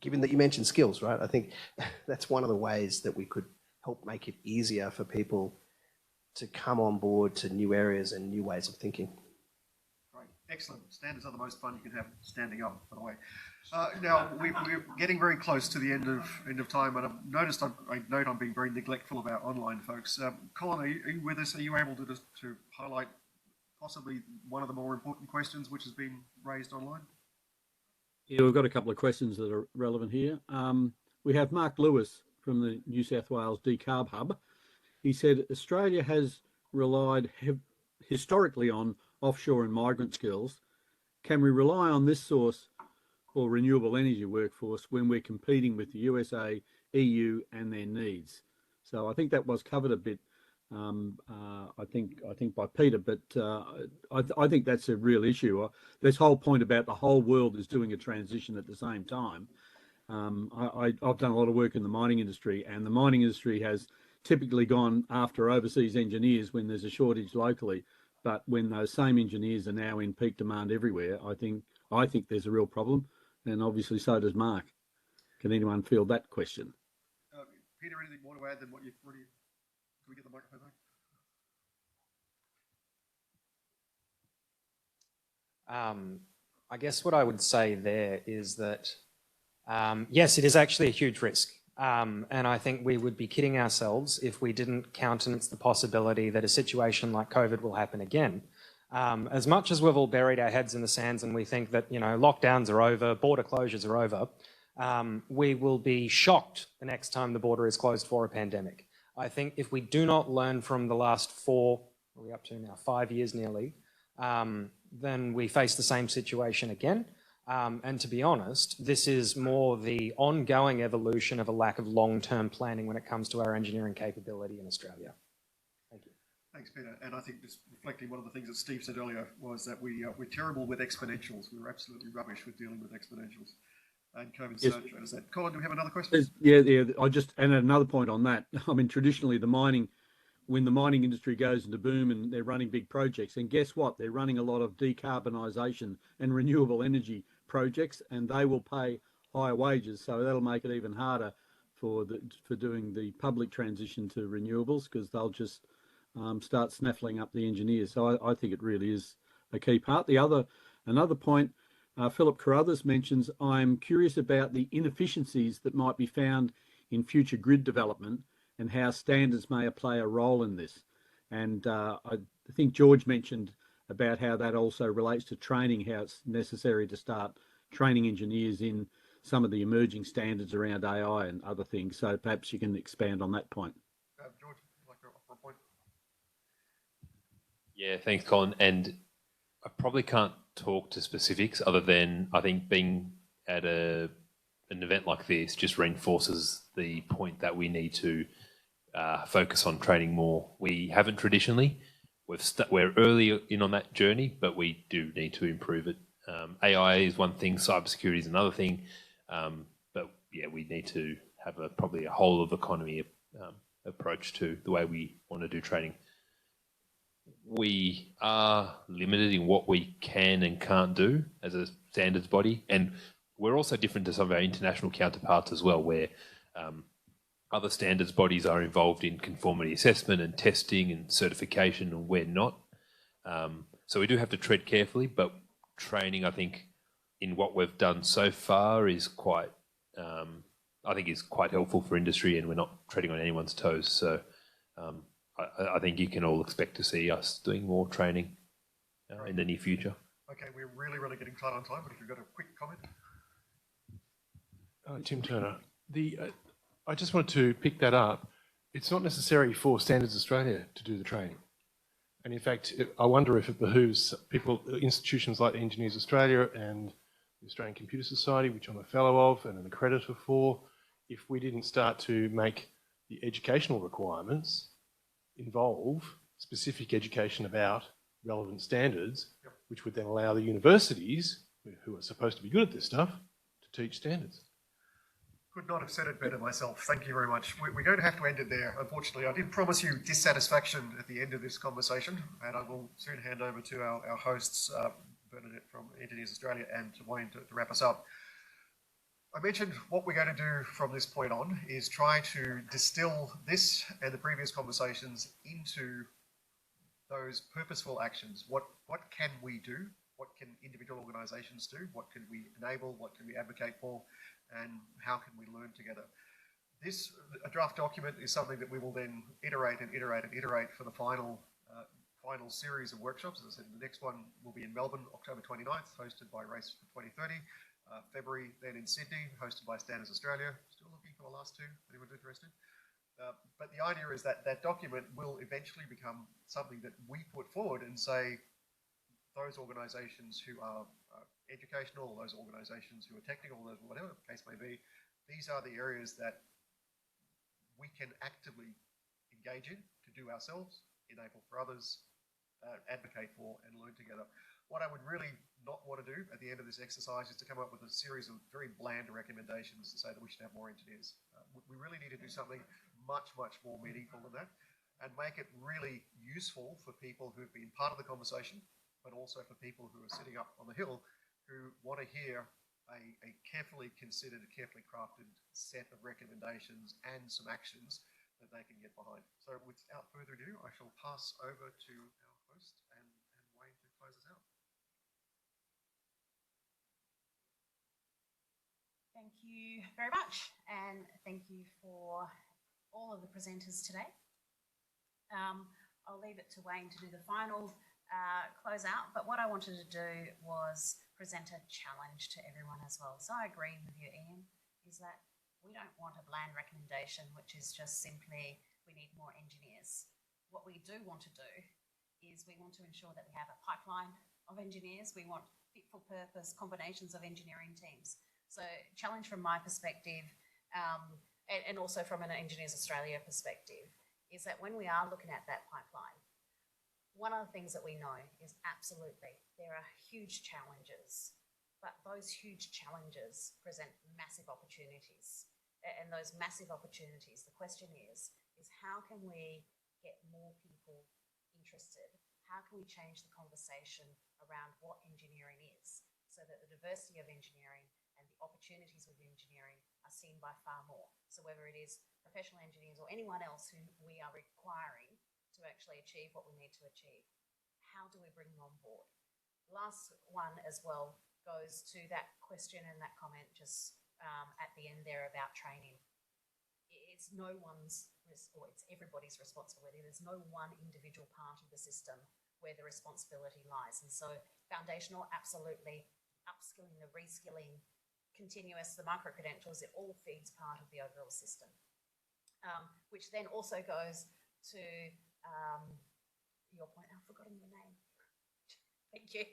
given that you mentioned skills, right, I think that's one of the ways that we could help make it easier for people to come on board to new areas and new ways of thinking. Great, excellent. Standards are the most fun you can have standing up, by the way. Now, we're getting very close to the end of time, and I've noticed, I note I'm being very neglectful about online folks. Colin, are you with us? Are you able to highlight possibly one of the more important questions which has been raised online? Yeah, we've got a couple of questions that are relevant here. We have Mark Lewis from the New South Wales Decarb Hub. He said Australia has relied historically on offshore and migrant skills. Can we rely on this source for renewable energy workforce when we're competing with the USA, EU and their needs? So I think that was covered a bit, I think by Peter, but I think that's a real issue. This whole point about the whole world is doing a transition at the same time. I've done a lot of work in the mining industry, and the mining industry has typically gone after overseas engineers when there's a shortage locally. But when those same engineers are now in peak demand everywhere, I think there's a real problem, and obviously so does Mark. Can anyone field that question? Peter, anything more to add than what you've already? Can we get the microphone back? I guess what I would say there is that, yes, it is actually a huge risk. And I think we would be kidding ourselves if we didn't countenance the possibility that a situation like COVID will happen again. As much as we've all buried our heads in the sands and we think that, you know, lockdowns are over, border closures are over, we will be shocked the next time the border is closed for a pandemic. I think if we do not learn from the last 5 years nearly, then we face the same situation again. And to be honest, this is more the ongoing evolution of a lack of long-term planning when it comes to our engineering capability in Australia. Thank you. Thanks, Peter. And I think just reflecting one of the things that Steve said earlier was that we're terrible with exponentials. We're absolutely rubbish with dealing with exponentials. And COVID certainly shows that. Colin, do we have another question? Yeah. And another point on that. I mean, traditionally when the mining industry goes into boom and they're running big projects, and guess what? They're running a lot of decarbonisation and renewable energy projects, and they will pay higher wages. So that'll make it even harder for doing the public transition to renewables, because they'll just start snaffling up the engineers. So I think it really is a key part. Another point, Philip Carruthers mentions, I'm curious about the inefficiencies that might be found in future grid development and how standards may play a role in this. And I think George mentioned about how that also relates to training, how it's necessary to start training engineers in some of the emerging standards around AI and other things. So perhaps you can expand on that point. George, would you like to offer a point? Yeah, thanks, Colin. And I probably can't talk to specifics other than I think being at an event like this just reinforces the point that we need to focus on training more. We haven't traditionally. We're early in on that journey, but we do need to improve it. AI is one thing, cybersecurity is another thing, but yeah, we need to have probably a whole of economy approach to the way we want to do training. We are limited in what we can and can't do as a standards body, and we're also different to some of our international counterparts as well, where other standards bodies are involved in conformity assessment and testing and certification, and we're not. So we do have to tread carefully, but training, I think, in what we've done so far is quite, I think, is quite helpful for industry, and we're not treading on anyone's toes. So I think you can all expect to see us doing more training in the near future. Okay, we're really getting tight on time, but if you've got a quick comment. Tim Turner. I just wanted to pick that up. It's not necessary for Standards Australia to do the training. And in fact, I wonder if it behooves institutions like Engineers Australia and the Australian Computer Society, which I'm a fellow of and an accreditor for, if we didn't start to make the educational requirements involve specific education about relevant standards, which would then allow the universities, who are supposed to be good at this stuff, to teach standards. Could not have said it better myself. Thank you very much. We're going to have to end it there. Unfortunately, I did promise you dissatisfaction at the end of this conversation, and I will soon hand over to our hosts, Bernadette from Engineers Australia and to Wayne to wrap us up. I mentioned what we're going to do from this point on is try to distill this and the previous conversations into those purposeful actions. What can we do? What can individual organisations do? What can we enable? What can we advocate for? And how can we learn together? A draft document is something that we will then iterate for the final series of workshops. As I said, the next one will be in Melbourne, October 29th, hosted by Race for 2030. February then in Sydney, hosted by Standards Australia. Still looking for the last two, anyone interested? But the idea is that that document will eventually become something that we put forward and say, those organisations who are educational, those organisations who are technical, whatever the case may be, these are the areas that we can actively engage in to do ourselves, enable for others, advocate for, and learn together. What I would really not want to do at the end of this exercise is to come up with a series of very bland recommendations to say that we should have more engineers. We really need to do something much, much more meaningful than that and make it really useful for people who've been part of the conversation, but also for people who are sitting up on the hill who want to hear a carefully considered, carefully crafted set of recommendations and some actions that they can get behind. So without further ado, I shall pass over to our host and Wayne to close us out. Thank you very much, and thank you for all of the presenters today. I'll leave it to Wayne to do the final close out, but what I wanted to do was present a challenge to everyone as well. So I agree with you, Ian, is that we don't want a bland recommendation, which is just simply we need more engineers. What we do want to do is we want to ensure that we have a pipeline of engineers. We want fit for purpose combinations of engineering teams. So challenge from my perspective, and also from an Engineers Australia perspective, is that when we are looking at that pipeline, one of the things that we know is absolutely there are huge challenges, but those huge challenges present massive opportunities. And those massive opportunities, the question is how can we get more people interested? How can we change the conversation around what engineering is so that the diversity of engineering and the opportunities with engineering are seen by far more? So whether it is professional engineers or anyone else who we are requiring to actually achieve what we need to achieve, how do we bring them on board? Last one as well goes to that question and that comment just at the end there about training. It's no one's, or it's everybody's responsibility. There's no one individual part of the system where the responsibility lies. And so foundational, absolutely, upskilling, the reskilling, continuous, the micro-credentials, it all feeds part of the overall system. Which then also goes to your point, I've forgotten your name. Thank you.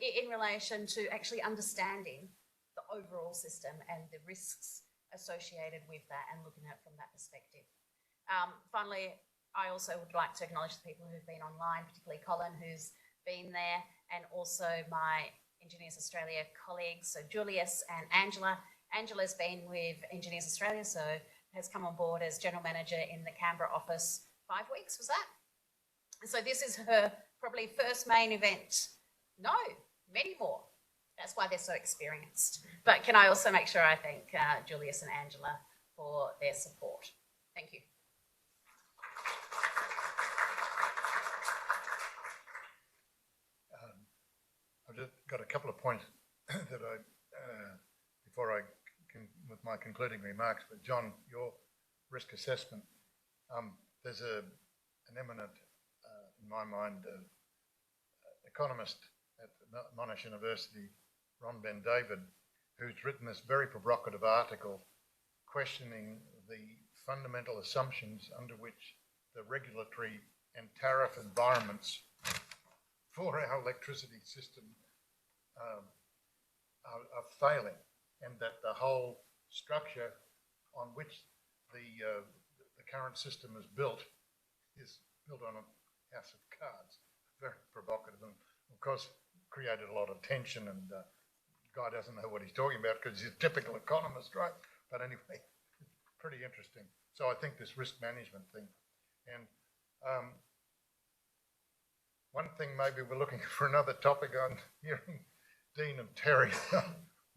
In relation to actually understanding the overall system and the risks associated with that and looking at it from that perspective. Finally, I also would like to acknowledge the people who've been online, particularly Colin, who's been there, and also my Engineers Australia colleagues, so Julius and Angela. Angela's been with Engineers Australia, so has come on board as General Manager in the Canberra office 5 weeks, was that? And so this is her probably first main event. No, many more. That's why they're so experienced. But can I also make sure I thank Julius and Angela for their support. Thank you. I've just got a couple of points that I, before I can, with my concluding remarks, but John, your risk assessment, there's an eminent, in my mind, economist at Monash University, Ron Ben David, who's written this very provocative article questioning the fundamental assumptions under which the regulatory and tariff environments for our electricity system are failing, and that the whole structure on which the current system is built on a house of cards. Very provocative, and of course created a lot of tension, and the guy doesn't know what he's talking about because he's a typical economist, right? But anyway, pretty interesting. So I think this risk management thing, and one thing, maybe we're looking for another topic on hearing Dean and Terry.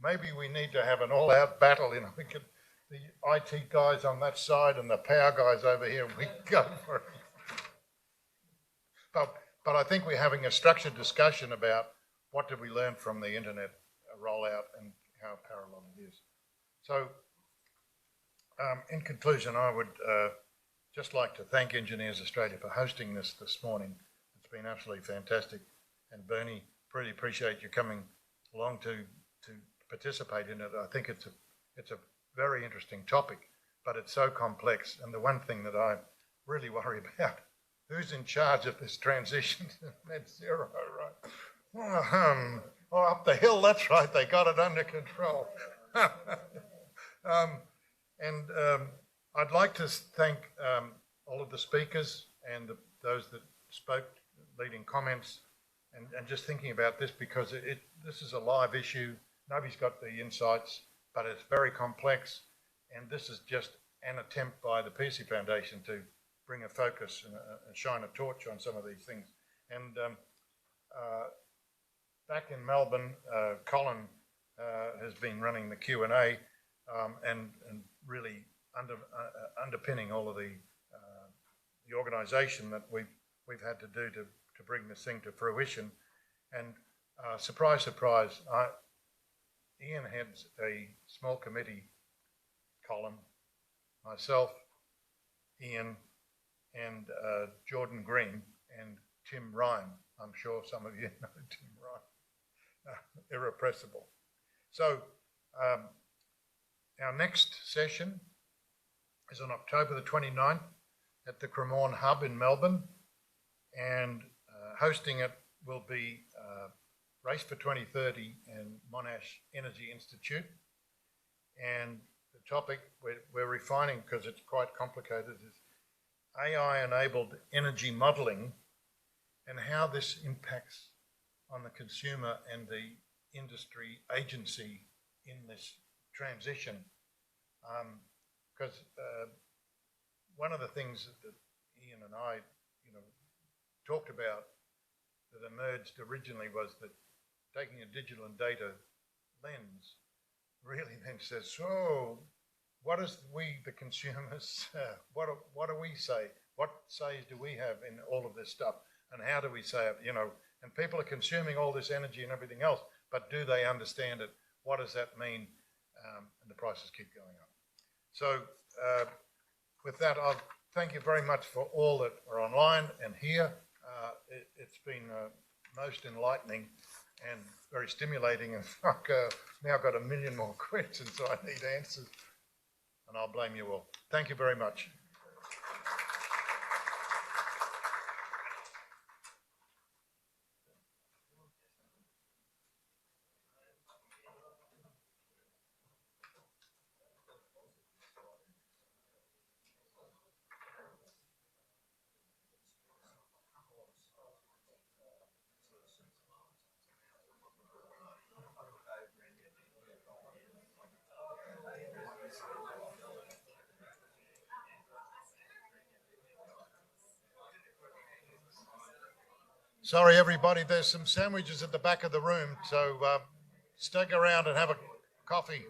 Maybe we need to have an all-out battle, you know, we could, the IT guys on that side and the power guys over here, we go for it. But I think we're having a structured discussion about what did we learn from the internet rollout and how parallel it is. So in conclusion, I would just like to thank Engineers Australia for hosting this morning. It's been absolutely fantastic. And Bernie, really appreciate you coming along to participate in it. I think it's a very interesting topic, but it's so complex. And the one thing that I really worry about, who's in charge of this transition to net zero, right? Oh, up the hill, that's right, they got it under control. I'd like to thank all of the speakers and those that spoke, leading comments, and just thinking about this, because this is a live issue. Nobody's got the insights, but it's very complex, and this is just an attempt by the Pearcey Foundation to bring a focus and shine a torch on some of these things. And back in Melbourne, Colin has been running the Q&A and really underpinning all of the organisation that we've had to do to bring this thing to fruition. And surprise, surprise, Ian heads a small committee, Colin, myself, Ian, and Jordan Green, and Tim Ryan. I'm sure some of you know Tim Ryan, irrepressible. So our next session is on October the 29th at the Cremorne Hub in Melbourne, and hosting it will be Race for 2030 and Monash Energy Institute. And the topic we're refining, because it's quite complicated, is AI-enabled energy modelling and how this impacts on the consumer and the industry agency in this transition. Because one of the things that Ian and I, talked about that emerged originally was that taking a digital and data lens really then says, so what is the consumers, what do we say? What say do we have in all of this stuff? And how do we say it, and people are consuming all this energy and everything else, but do they understand it? What does that mean? And the prices keep going up. So with that, I'll thank you very much for all that are online and here. It's been most enlightening and very stimulating. And I've now got 1 million more questions, so I need answers. And I'll blame you all. Thank you very much. Sorry, everybody, there's some sandwiches at the back of the room, so stick around and have a coffee.